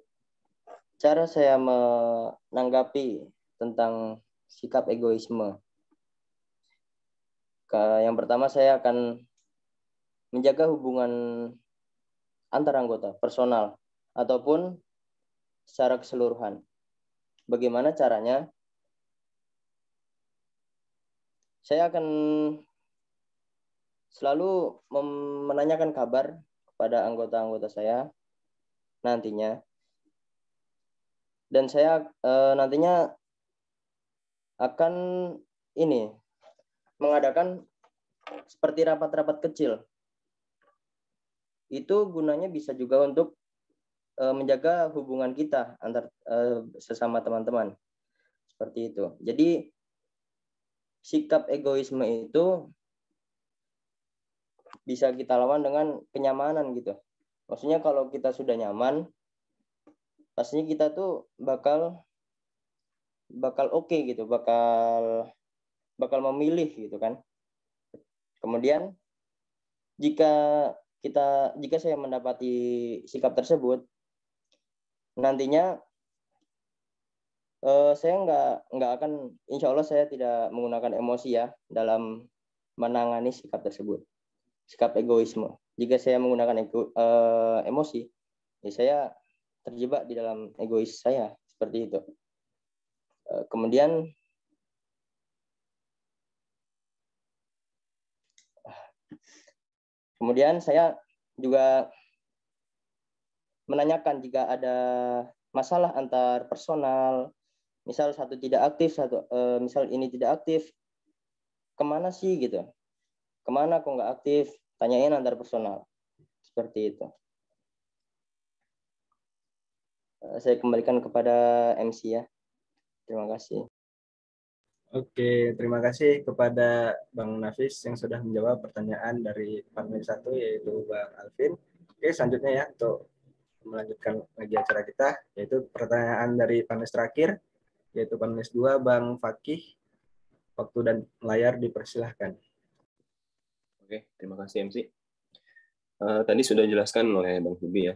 cara saya menanggapi tentang sikap egoisme. Yang pertama saya akan menjaga hubungan antar anggota, personal, ataupun secara keseluruhan. Bagaimana caranya? Saya akan selalu menanyakan kabar kepada anggota-anggota saya nantinya. Dan saya nantinya akan ini mengadakan seperti rapat-rapat kecil. Itu gunanya bisa juga untuk menjaga hubungan kita antar sesama teman-teman. Seperti itu. Jadi sikap egoisme itu bisa kita lawan dengan kenyamanan gitu. Maksudnya kalau kita sudah nyaman, pastinya kita tuh bakal oke gitu, bakal memilih gitu kan. Kemudian jika saya mendapati sikap tersebut, nantinya saya nggak akan, insya Allah saya tidak menggunakan emosi ya dalam menangani sikap tersebut, sikap egoisme. Jika saya menggunakan emosi, ya saya terjebak di dalam egois saya, seperti itu. Kemudian saya juga menanyakan jika ada masalah antar personal, misal satu tidak aktif, misal ini tidak aktif, kemana sih gitu? Kemana kok nggak aktif? Tanyain antar personal, seperti itu. Saya kembalikan kepada MC ya. Terima kasih. Oke, terima kasih kepada Bang Nafis yang sudah menjawab pertanyaan dari panel 1 yaitu Bang Alvin. Oke, selanjutnya ya untuk melanjutkan lagi acara kita yaitu pertanyaan dari panel terakhir yaitu panel 2 Bang Fakih. Waktu dan layar dipersilahkan. Oke, terima kasih MC. Tadi sudah dijelaskan oleh Bang Subi ya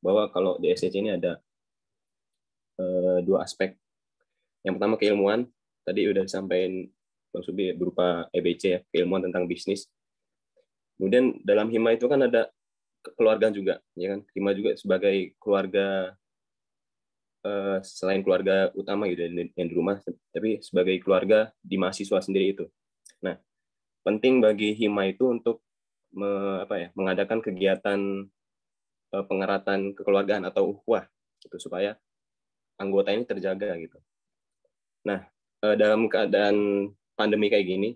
bahwa kalau di SCC ini ada dua aspek. Yang pertama keilmuan, tadi udah disampaikan Bang Subi berupa EBC ya, keilmuan tentang bisnis. Kemudian dalam hima itu kan ada keluarga juga, ya kan? Hima juga sebagai keluarga selain keluarga utama gitu yang di rumah, tapi sebagai keluarga di mahasiswa sendiri itu. Nah, penting bagi hima itu untuk mengadakan kegiatan pengeratan kekeluargaan atau ukhuwah gitu supaya anggota ini terjaga gitu. Nah, dalam keadaan pandemi kayak gini,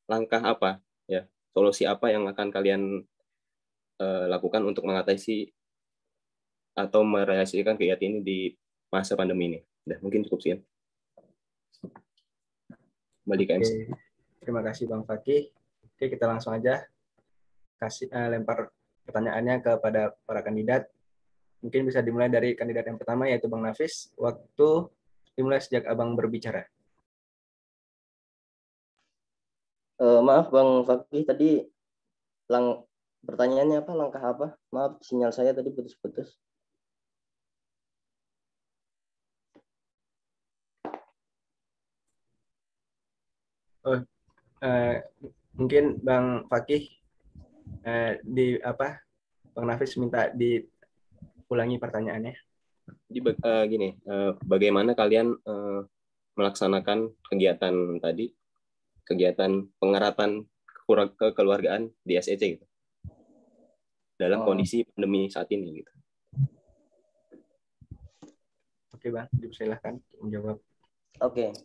langkah apa ya, solusi apa yang akan kalian lakukan untuk mengatasi atau merealisasikan kegiatan ini di masa pandemi ini? Udah, mungkin cukup sekian. Kembali ke MC. Terima kasih Bang Fakih. Oke, kita langsung aja lempar pertanyaannya kepada para kandidat. Mungkin bisa dimulai dari kandidat yang pertama yaitu Bang Nafis. Waktu dimulai sejak Abang berbicara. Maaf Bang Fakih, tadi pertanyaannya apa? Langkah apa? Maaf, sinyal saya tadi putus-putus. Mungkin Bang Fakih Bang Nafis minta diulangi pertanyaannya. Jadi gini, bagaimana kalian melaksanakan kegiatan tadi, kegiatan pengeratan kekeluargaan di SEC gitu, dalam kondisi pandemi saat ini gitu. Oke Bang, dipersilahkan menjawab. Oke,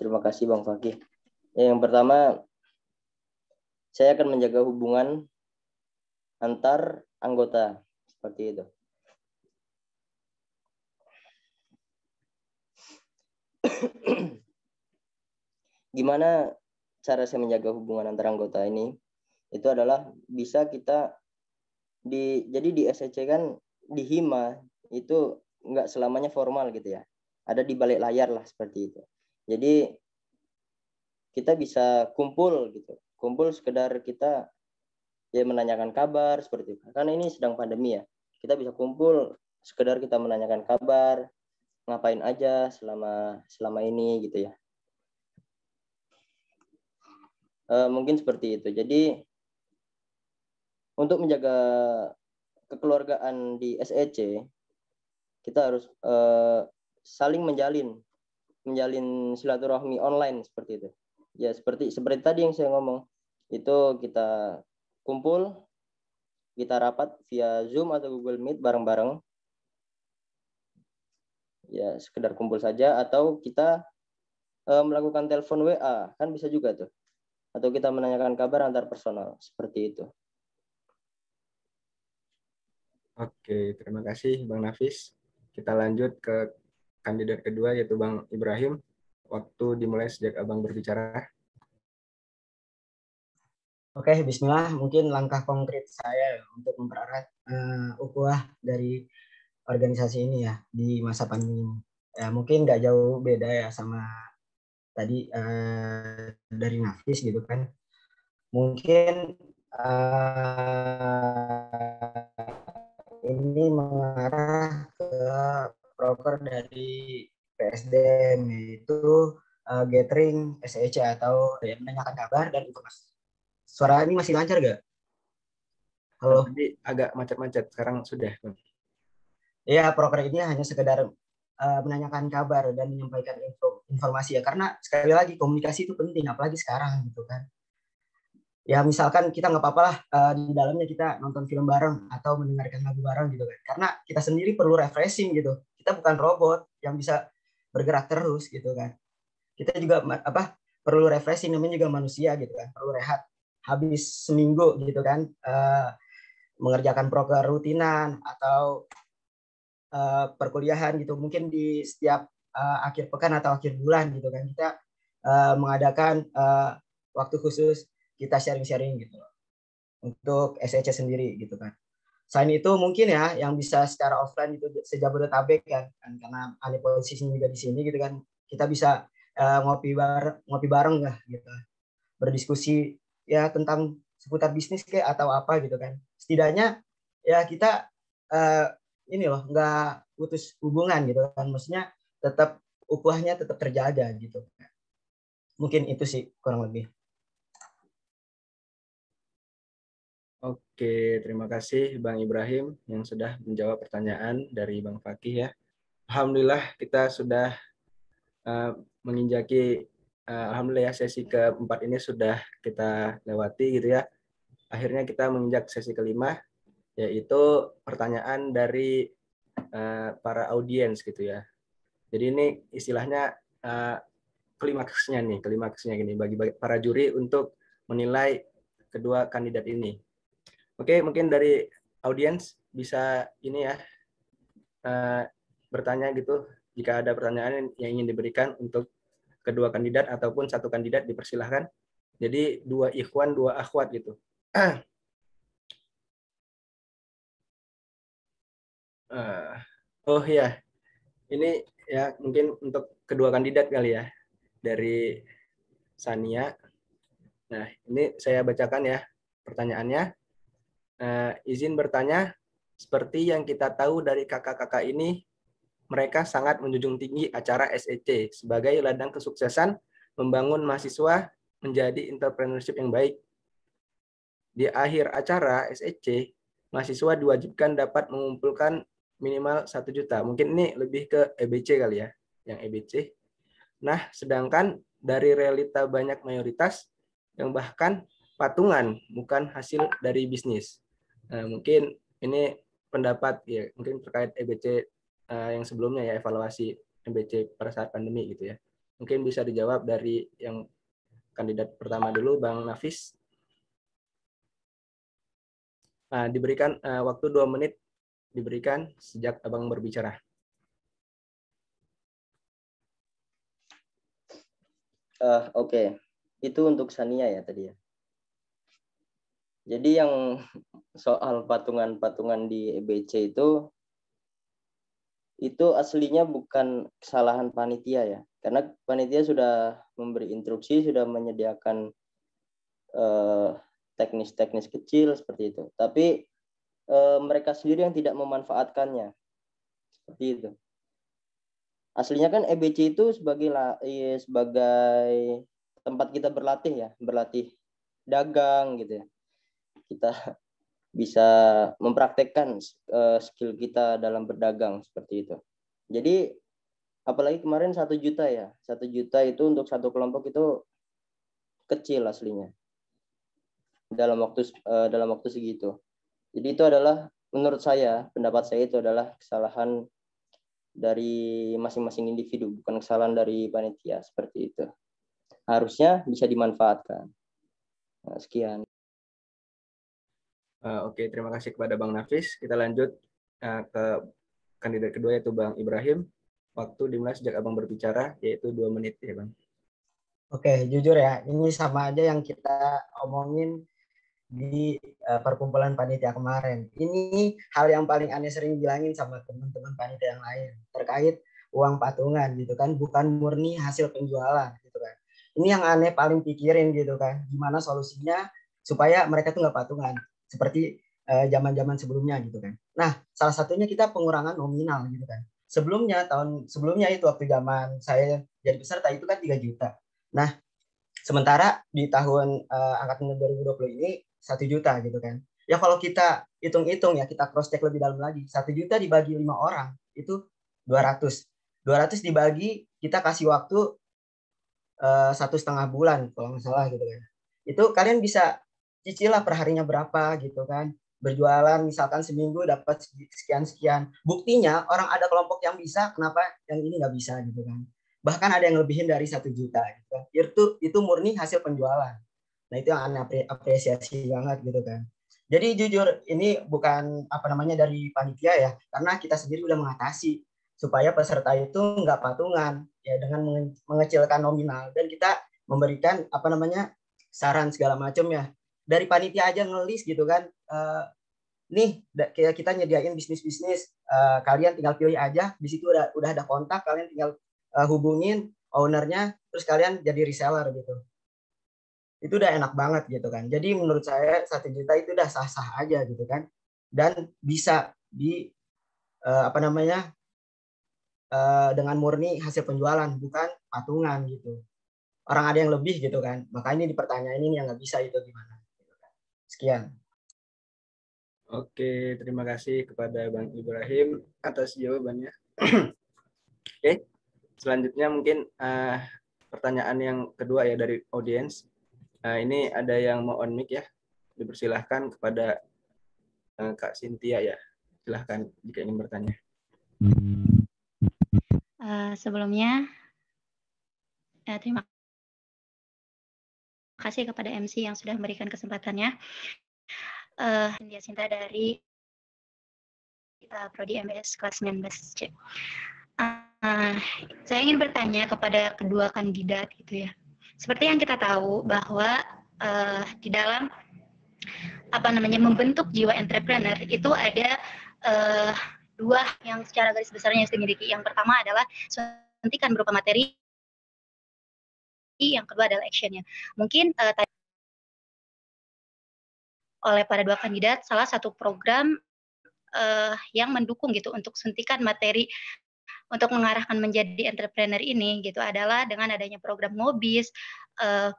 terima kasih Bang Fakih. Yang pertama, saya akan menjaga hubungan antar anggota, seperti itu. Gimana cara saya menjaga hubungan antar anggota ini? Itu adalah bisa kita jadi di SEC kan, di hima itu nggak selamanya formal gitu ya. Ada di balik layar lah, seperti itu. Jadi kita bisa kumpul gitu. Kumpul sekedar kita ya menanyakan kabar seperti itu. Karena ini sedang pandemi ya. Kita bisa kumpul sekedar kita menanyakan kabar, ngapain aja selama ini gitu ya. Mungkin seperti itu. Jadi untuk menjaga kekeluargaan di SEC, kita harus saling menjalin silaturahmi online seperti itu. Ya seperti tadi yang saya ngomong, itu kita kumpul, kita rapat via Zoom atau Google Meet bareng-bareng. ya sekedar kumpul saja, atau kita melakukan telepon WA, kan bisa juga tuh. Atau kita menanyakan kabar antar personal, seperti itu. Oke, terima kasih Bang Nafis. Kita lanjut ke kandidat kedua, yaitu Bang Ibrahim. Waktu dimulai sejak Abang berbicara. Oke, bismillah. Mungkin langkah konkret saya untuk mempererat ukhuwah dari organisasi ini ya di masa pandemi ini. Ya, mungkin nggak jauh beda ya sama tadi dari Nafis gitu kan. Mungkin ini mengarah ke proker dari PSDM, yaitu gathering SEC atau ya, menanyakan kabar dan informasi. Suara ini masih lancar gak? Halo? Tadi agak macet-macet, sekarang sudah. Ya, proker ini hanya sekedar menanyakan kabar dan menyampaikan informasi ya, karena sekali lagi komunikasi itu penting, apalagi sekarang gitu kan. Ya misalkan kita nggak apa-apa lah di dalamnya kita nonton film bareng atau mendengarkan lagu bareng gitu kan, karena kita sendiri perlu refreshing gitu. Kita bukan robot yang bisa bergerak terus gitu kan. Kita juga perlu refreshing, namanya juga manusia gitu kan, perlu rehat habis seminggu gitu kan, mengerjakan proker rutinan atau perkuliahan gitu, mungkin di setiap akhir pekan atau akhir bulan gitu kan, kita mengadakan waktu khusus kita sharing-sharing gitu untuk SEC sendiri gitu kan. Selain itu mungkin ya yang bisa secara offline itu sejabodetabek kan, karena ada posisinya juga di sini gitu kan, kita bisa ngopi bareng lah gitu, berdiskusi ya tentang seputar bisnis kayak atau apa gitu kan. Setidaknya ya kita ini loh nggak putus hubungan gitu kan, maksudnya tetap ukhuwahnya tetap terjaga gitu. Mungkin itu sih kurang lebih. Oke, terima kasih Bang Ibrahim yang sudah menjawab pertanyaan dari Bang Fakih ya. Alhamdulillah kita sudah menginjaki alhamdulillah ya, sesi keempat ini sudah kita lewati gitu ya. Akhirnya kita menginjak sesi kelima, yaitu pertanyaan dari para audiens gitu ya. Jadi ini istilahnya klimaksnya gini bagi para juri untuk menilai kedua kandidat ini. Oke, mungkin dari audiens bisa ini ya bertanya gitu, jika ada pertanyaan yang ingin diberikan untuk kedua kandidat ataupun satu kandidat dipersilahkan. Jadi 2 ikhwan, 2 akhwat gitu. Oh ya, ini ya mungkin untuk kedua kandidat kali ya, dari Sania. Nah, ini saya bacakan ya pertanyaannya. Izin bertanya, seperti yang kita tahu dari kakak-kakak ini, mereka sangat menjunjung tinggi acara SEC sebagai ladang kesuksesan membangun mahasiswa menjadi entrepreneurship yang baik. Di akhir acara SEC, mahasiswa diwajibkan dapat mengumpulkan minimal 1 juta. Mungkin ini lebih ke EBC kali ya, yang EBC. Nah, sedangkan dari realita banyak mayoritas yang bahkan patungan bukan hasil dari bisnis. Nah, mungkin ini pendapat ya, mungkin terkait EBC yang sebelumnya ya, evaluasi EBC pada saat pandemi gitu ya. Mungkin bisa dijawab dari yang kandidat pertama dulu, Bang Nafis. Nah, diberikan waktu 2 menit diberikan sejak Abang berbicara. Oke. Itu untuk Sania ya tadi ya. Jadi yang soal patungan-patungan di EBC itu aslinya bukan kesalahan panitia ya. Karena panitia sudah memberi instruksi, sudah menyediakan teknis-teknis kecil seperti itu. Tapi mereka sendiri yang tidak memanfaatkannya. Seperti itu. Aslinya kan EBC itu sebagai tempat kita berlatih ya, berlatih dagang gitu ya. Kita bisa mempraktekkan skill kita dalam berdagang seperti itu. Jadi apalagi kemarin 1 juta ya, 1 juta itu untuk satu kelompok itu kecil aslinya dalam waktu segitu. Jadi itu adalah menurut saya, pendapat saya itu adalah kesalahan dari masing-masing individu, bukan kesalahan dari panitia, seperti itu. Harusnya bisa dimanfaatkan. Nah, sekian. Oke, terima kasih kepada Bang Nafis. Kita lanjut ke kandidat kedua, yaitu Bang Ibrahim. Waktu dimulai sejak Abang berbicara, yaitu 2 menit ya Bang. Oke, jujur ya, ini sama aja yang kita omongin di perkumpulan panitia kemarin. Ini hal yang paling aneh sering bilangin sama teman-teman panitia yang lain terkait uang patungan gitu kan, bukan murni hasil penjualan gitu kan. Ini yang aneh paling pikirin gitu kan, gimana solusinya supaya mereka tuh nggak patungan seperti zaman-zaman sebelumnya gitu kan. Nah, salah satunya kita pengurangan nominal gitu kan. Sebelumnya, tahun sebelumnya itu waktu zaman saya jadi peserta itu kan 3 juta. Nah, sementara di tahun angkatan 2020 ini 1 juta gitu kan. Ya kalau kita hitung-hitung ya, kita cross check lebih dalam lagi. 1 juta dibagi 5 orang itu 200. 200 dibagi, kita kasih waktu 1,5 bulan kalau nggak salah gitu kan. Itu kalian bisa cicil lah perharinya berapa gitu kan. Berjualan misalkan seminggu dapat sekian-sekian. Buktinya orang ada kelompok yang bisa, kenapa yang ini nggak bisa gitu kan. Bahkan ada yang lebihin dari 1 juta gitu kan. Itu murni hasil penjualan. Nah, itu yang aneh apresiasi banget gitu kan. Jadi jujur ini bukan dari panitia ya, karena kita sendiri udah mengatasi supaya peserta itu nggak patungan ya dengan mengecilkan nominal, dan kita memberikan saran segala macam ya. Dari panitia aja ngelis gitu kan, nih kita nyediain bisnis-bisnis, kalian tinggal pilih aja, di situ udah ada kontak, kalian tinggal hubungin ownernya, terus kalian jadi reseller gitu. Itu udah enak banget gitu kan. Jadi menurut saya 1 juta itu udah sah-sah aja gitu kan, dan bisa di dengan murni hasil penjualan, bukan patungan gitu. Orang ada yang lebih gitu kan, makanya di pertanyaan ini yang nggak bisa itu gimana. Sekian. Oke, terima kasih kepada Bang Ibrahim atas jawabannya. Oke, selanjutnya mungkin pertanyaan yang kedua ya dari audiens. Ini ada yang mau on mic ya, dipersilahkan kepada Kak Cynthia ya. Silahkan jika ingin bertanya. Sebelumnya, terima kasih kepada MC yang sudah memberikan kesempatannya. Dia Sinta dari Prodi MBS kelas 19C. Saya ingin bertanya kepada kedua kandidat gitu ya. Seperti yang kita tahu bahwa di dalam membentuk jiwa entrepreneur itu ada 2 yang secara garis besarnya harus dimiliki. Yang pertama adalah suntikan berupa materi, yang kedua adalah actionnya. Mungkin oleh para 2 kandidat salah satu program yang mendukung gitu untuk suntikan materi untuk mengarahkan menjadi entrepreneur ini gitu adalah dengan adanya program Ngobis,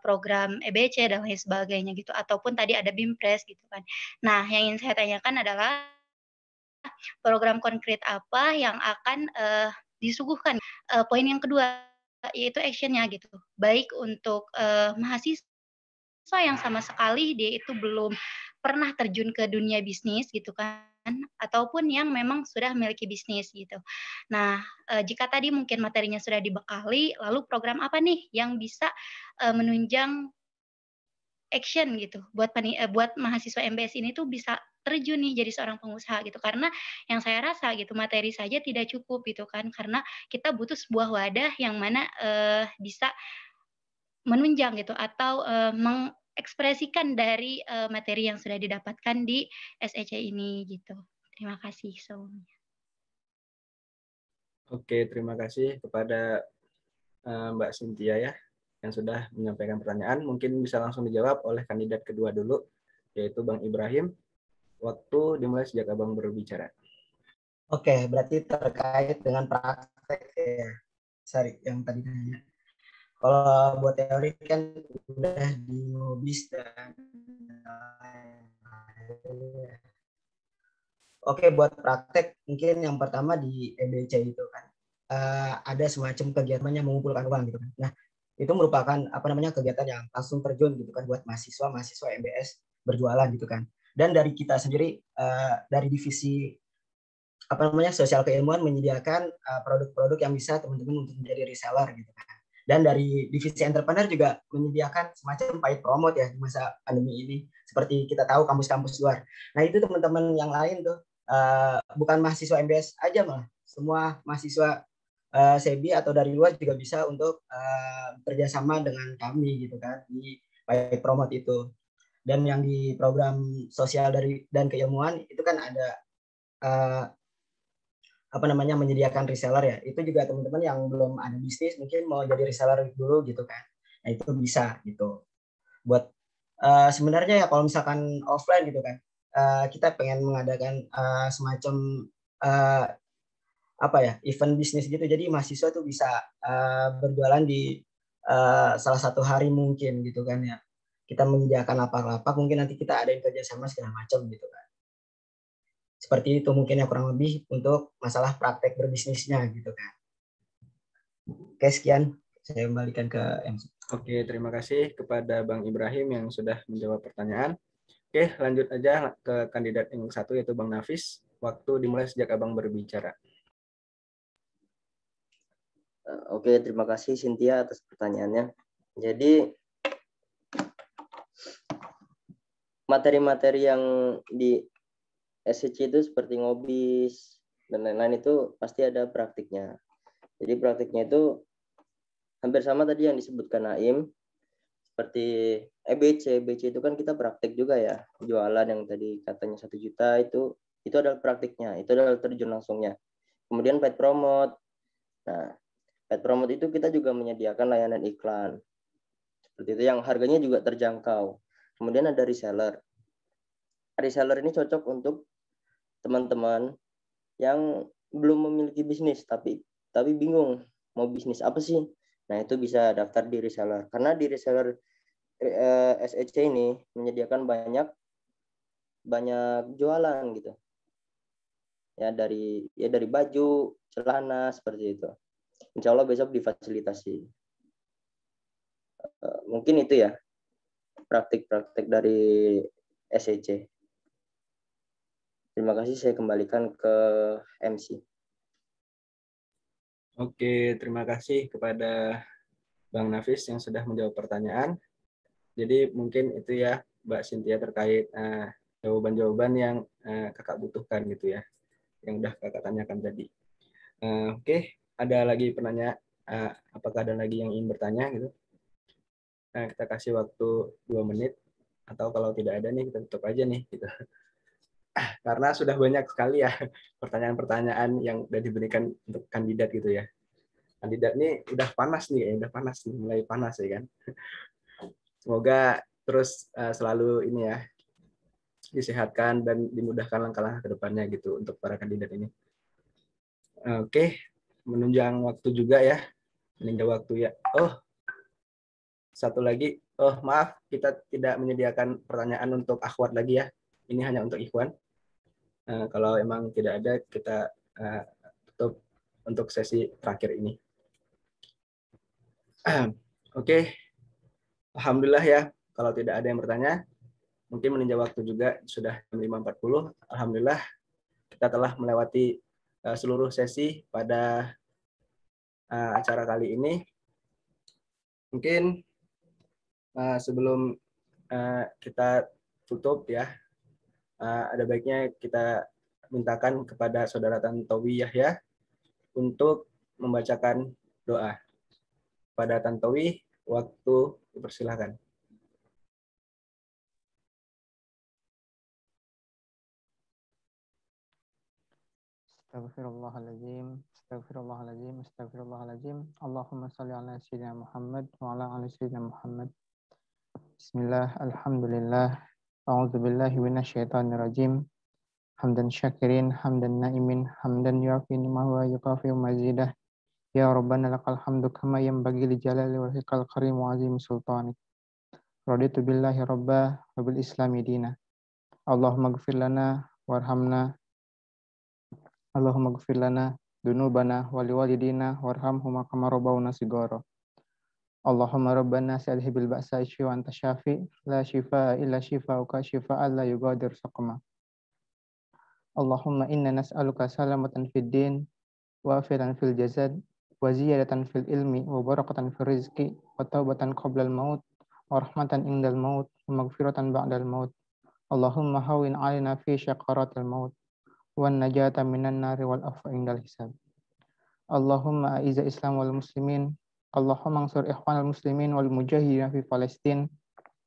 program EBC dan lain sebagainya gitu, ataupun tadi ada BIMPRES gitu kan. Nah, yang ingin saya tanyakan adalah program konkret apa yang akan disuguhkan. Poin yang kedua yaitu actionnya gitu, baik untuk mahasiswa yang sama sekali dia itu belum pernah terjun ke dunia bisnis gitu kan, ataupun yang memang sudah memiliki bisnis gitu. Nah, jika tadi mungkin materinya sudah dibekali, lalu program apa nih yang bisa menunjang action gitu buat mahasiswa MBS ini tuh bisa terjun nih jadi seorang pengusaha gitu. Karena yang saya rasa gitu materi saja tidak cukup gitu kan, karena kita butuh sebuah wadah yang mana bisa menunjang gitu atau mengekspresikan dari materi yang sudah didapatkan di SEC ini gitu. Terima kasih semuanya. Oke, terima kasih kepada Mbak Cynthia ya yang sudah menyampaikan pertanyaan. Mungkin bisa langsung dijawab oleh kandidat kedua dulu, yaitu Bang Ibrahim. Waktu dimulai sejak Abang berbicara. Oke, berarti terkait dengan praktek ya, sorry, yang tadi tanya. Kalau buat teori kan udah di Ngobis dan oke, buat praktek mungkin yang pertama di EBC itu kan ada semacam kegiatan yang mengumpulkan uang gitu kan. Nah, itu merupakan kegiatan yang langsung terjun gitu kan buat mahasiswa MBS berjualan gitu kan. Dan dari kita sendiri dari divisi sosial keilmuan menyediakan produk-produk yang bisa teman-teman untuk menjadi reseller gitu kan. Dan dari divisi entrepreneur juga menyediakan semacam paid promote ya di masa pandemi ini. Seperti kita tahu kampus-kampus luar. Nah itu teman-teman yang lain tuh bukan mahasiswa MBS aja malah. Semua mahasiswa SEBI atau dari luar juga bisa untuk kerjasama dengan kami gitu kan di paid promote itu. Dan yang di program sosial dan keilmuan itu kan ada menyediakan reseller ya. Itu juga teman-teman yang belum ada bisnis mungkin mau jadi reseller dulu gitu kan. Nah itu bisa gitu. Buat sebenarnya ya kalau misalkan offline gitu kan, kita pengen mengadakan semacam event bisnis gitu. Jadi mahasiswa tuh bisa berjualan di salah satu hari mungkin gitu kan ya. Kita menyediakan lapak-lapak, mungkin nanti kita ada kerjasama segala macam gitu kan. Seperti itu mungkin ya kurang lebih untuk masalah praktek berbisnisnya gitu kan. Oke, sekian. Saya kembalikan ke MC. Oke, terima kasih kepada Bang Ibrahim yang sudah menjawab pertanyaan. Oke, lanjut aja ke kandidat yang satu yaitu Bang Nafis. Waktu dimulai sejak Abang berbicara. Oke, terima kasih Cynthia atas pertanyaannya. Jadi materi-materi yang di SCC itu seperti ngobis dan lain-lain itu pasti ada praktiknya. Jadi praktiknya itu hampir sama tadi yang disebutkan Naim, seperti EBC itu kan kita praktik juga ya, jualan yang tadi katanya 1 juta itu adalah praktiknya, itu adalah terjun langsungnya. Kemudian paid promote. Nah, paid promote itu kita juga menyediakan layanan iklan. Seperti itu yang harganya juga terjangkau. Kemudian ada reseller. Reseller ini cocok untuk teman-teman yang belum memiliki bisnis tapi bingung mau bisnis apa sih. Nah, itu bisa daftar di reseller. Karena di reseller SEC ini menyediakan banyak jualan gitu. Ya dari baju, celana seperti itu. Insya Allah besok difasilitasi. Mungkin itu ya praktik-praktik dari SEC. Terima kasih, saya kembalikan ke MC. Oke, terima kasih kepada Bang Nafis yang sudah menjawab pertanyaan. Jadi mungkin itu ya Mbak Cynthia terkait jawaban-jawaban yang kakak butuhkan gitu ya, yang udah kakak tanyakan tadi. Oke, ada lagi penanya, apakah ada lagi yang ingin bertanya gitu? Kita kasih waktu 2 menit, atau kalau tidak ada nih kita tutup aja nih gitu. Karena sudah banyak sekali ya pertanyaan-pertanyaan yang sudah diberikan untuk kandidat gitu ya. Kandidat nih udah panas nih, mulai panas ya kan. Semoga terus selalu ini ya disehatkan dan dimudahkan langkah-langkah ke depannya gitu untuk para kandidat ini. Oke, menunjang waktu juga ya. Menunjang waktu ya. Oh, satu lagi. Oh, maaf, kita tidak menyediakan pertanyaan untuk akhwat lagi ya. Ini hanya untuk ikhwan. Kalau emang tidak ada, kita tutup untuk sesi terakhir ini. Oke. Alhamdulillah ya, kalau tidak ada yang bertanya, mungkin meninjau waktu juga sudah 5.40. Alhamdulillah kita telah melewati seluruh sesi pada acara kali ini. Mungkin sebelum kita tutup ya, ada baiknya kita mintakan kepada Saudara Tantowi Yahya untuk membacakan doa. Pada Tantowi, waktu dipersilakan. Astagfirullahaladzim, astagfirullahaladzim, astagfirullahaladzim. Allahumma salli ala sayyidina Muhammad wa ala ali sayyidina Muhammad. Bismillah, alhamdulillah. A'udzubillahi minasyaitonirrajim. Hamdan syakirin, hamdan na'imin, hamdan yuafi ni'mahu wa yukafi mazidah. Ya Rabbana lakal hamdu kama yanbaghi li jalali wajhikal karim wa azim sultanik. Raditu billahi rabba wa bil islami dina. Allahumma gfir lana warhamna. Allahumma gfir lana dunubana wa liwalidina warhamhuma kama rabbawna sigara. Allahumma rabbana sa'adhibil ba'sa isyi wa anta syafi la shifaa illa shifauka shifaa la yugadir saqama. Allahumma inna nas'aluka salamatan fid din wa afiatan fil jasad wa ziyadatan fil ilmi wa barakatan fil rizqi wa taubatan qablal maut wa rahmatan indal maut wa maghfiratan ba'dal maut. Allahumma hawin 'alaina fi syaqaratil maut wan najata minan nari wal afwa indal hisab. Allahumma a'izza Islam wal muslimin. Allahumma ansur ikhwanal muslimin wal mujahidin fi Palestin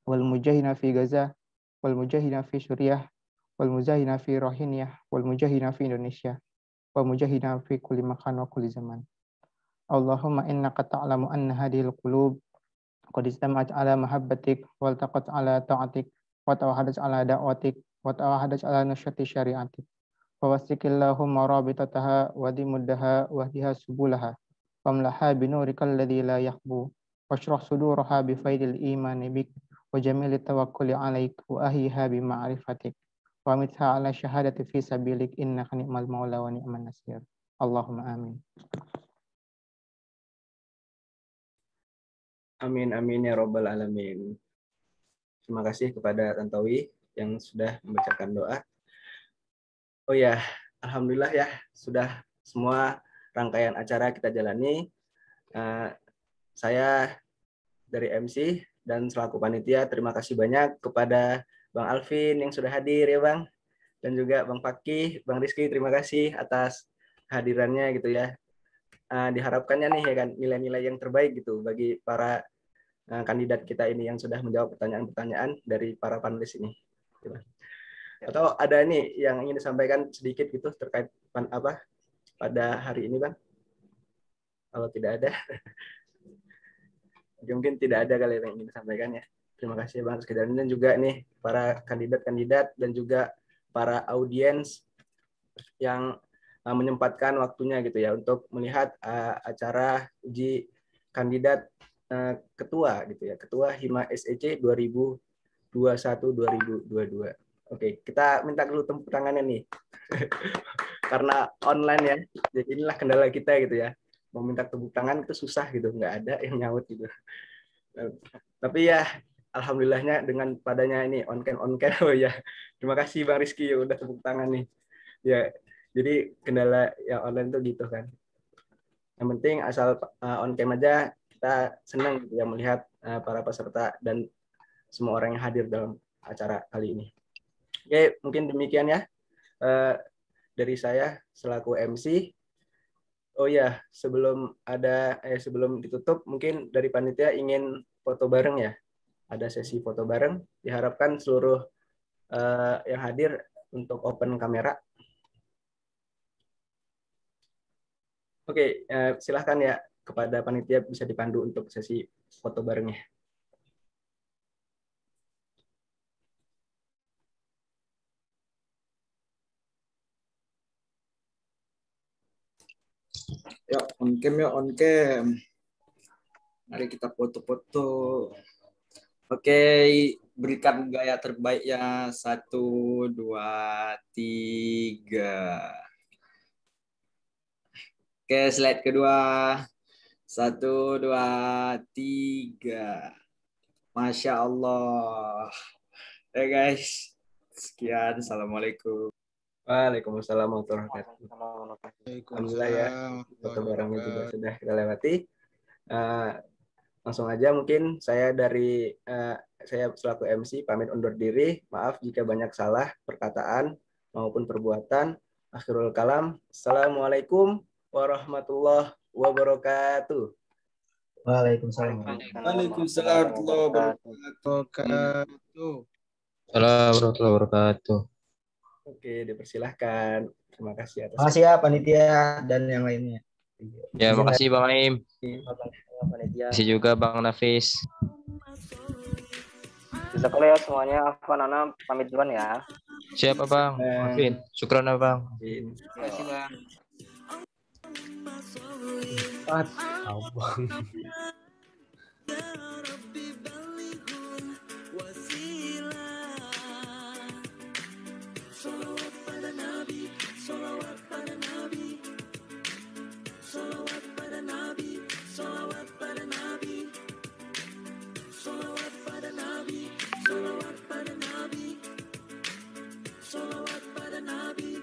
wal mujahidin fi Gaza wal mujahidin fi Suriah wal mujahidin fi Rohingya wal mujahidin fi Indonesia wal mujahidin fi kulli makan wa kulli zaman. Allahumma innaka ta'lamu anna hadhil qulub qad istama'at ala mahabbatik wal taqat ala ta'atik wa tawahadat ala da'watik wa tawahadat ala nusrati syari'atik. Fawassikillahumma rabitataha wa dimuddaha wa hdiha subulaha wamlaha binurikal ladzi la yakhbu washrah suduraha bi faidil imani bik wa jamili tawakkuli alaik wa ahiha bi ma'rifatik wa mitha ala syahadati fi sabilik innaka ni'mal maula wa ni'man nasir. Allahumma amin. Amin amin ya rabbal alamin. Terima kasih kepada Tantowi yang sudah membacakan doa. Oh ya, alhamdulillah ya, sudah semua rangkaian acara kita jalani. Saya dari MC dan selaku panitia, terima kasih banyak kepada Bang Alvin yang sudah hadir ya Bang, dan juga Bang Fakih, Bang Rizky, terima kasih atas kehadirannya gitu ya. Diharapkannya nih ya kan nilai-nilai yang terbaik gitu bagi para kandidat kita ini yang sudah menjawab pertanyaan-pertanyaan dari para panelis ini. Atau ada nih yang ingin disampaikan sedikit gitu terkait apa pada hari ini Bang? Kalau tidak ada, mungkin tidak ada kali yang ingin disampaikan ya. Terima kasih Bang sekedar dan juga nih para kandidat-kandidat dan juga para audiens yang menyempatkan waktunya gitu ya untuk melihat acara uji kandidat ketua gitu ya, ketua Hima SEC 2021-2022. Oke, kita minta dulu tepuk tangannya nih. Karena online ya, jadi inilah kendala kita gitu ya. Mau minta tepuk tangan itu susah gitu, nggak ada yang nyaut gitu. Tapi ya, alhamdulillahnya dengan padanya ini on-cam, oh ya. Terima kasih Bang Rizky ya udah tepuk tangan nih. Ya, jadi kendala yang online tuh gitu kan. Yang penting asal on-cam aja, kita senang gitu ya melihat para peserta dan semua orang yang hadir dalam acara kali ini. Oke, mungkin demikian ya dari saya selaku MC. Oh ya, sebelum ditutup, mungkin dari panitia ingin foto bareng ya. Ada sesi foto bareng. Diharapkan seluruh yang hadir untuk open kamera. Oke, silahkan ya kepada panitia bisa dipandu untuk sesi foto barengnya. Ya, on cam ya, on cam. Mari kita foto-foto. Oke, berikan gaya terbaiknya. 1, 2, 3. Oke, slide kedua. 1, 2, 3. Masya Allah. Oke guys, sekian. Assalamualaikum. Waalaikumsalam warahmatullahi wabarakatuh. Alhamdulillah ya, foto barengnya juga sudah kita lewati. Langsung aja mungkin saya saya selaku MC pamit undur diri. Maaf jika banyak salah perkataan maupun perbuatan. Akhirul kalam. Assalamualaikum warahmatullahi wabarakatuh. Waalaikumsalam. Waalaikumsalam warahmatullahi wabarakatuh. Assalamualaikum warahmatullahi wabarakatuh. Oke, dipersilahkan. Terima kasih atas. Makasih ya panitia dan yang lainnya. Ya, makasih Bang Aim. Panitia. Makasih juga Bang Nafis. Jazakallah ya semuanya. Afwan Ana pamit duluan ya. Siapa Bang? Alvin. Syukran ya Bang. Terima kasih Bang. Abang. Salawat pada Nabi.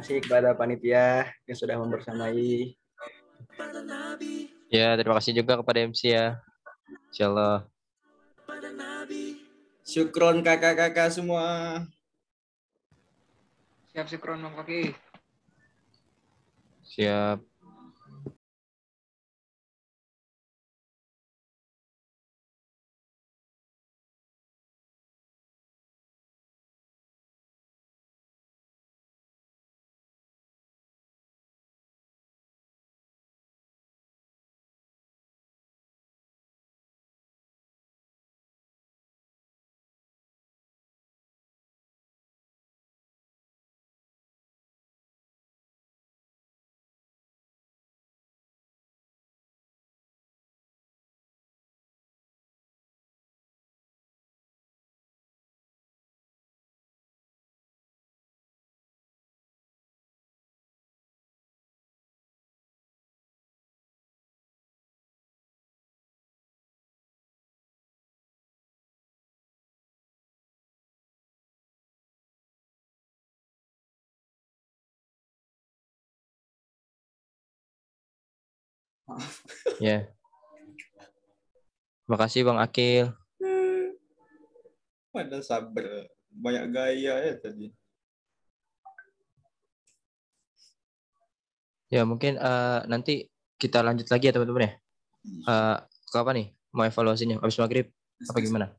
kasih kepada panitia yang sudah membersamai. Ya, terima kasih juga kepada MC ya. Insyaallah. Syukron kakak-kakak semua. Siap syukron Bang Fakih. Siap. Ya. Terima kasih Bang Akil. Mana sabar, banyak gaya ya tadi. Ya, mungkin nanti kita lanjut lagi ya teman-teman ya. Ke apa nih? Mau evaluasinya habis maghrib apa gimana?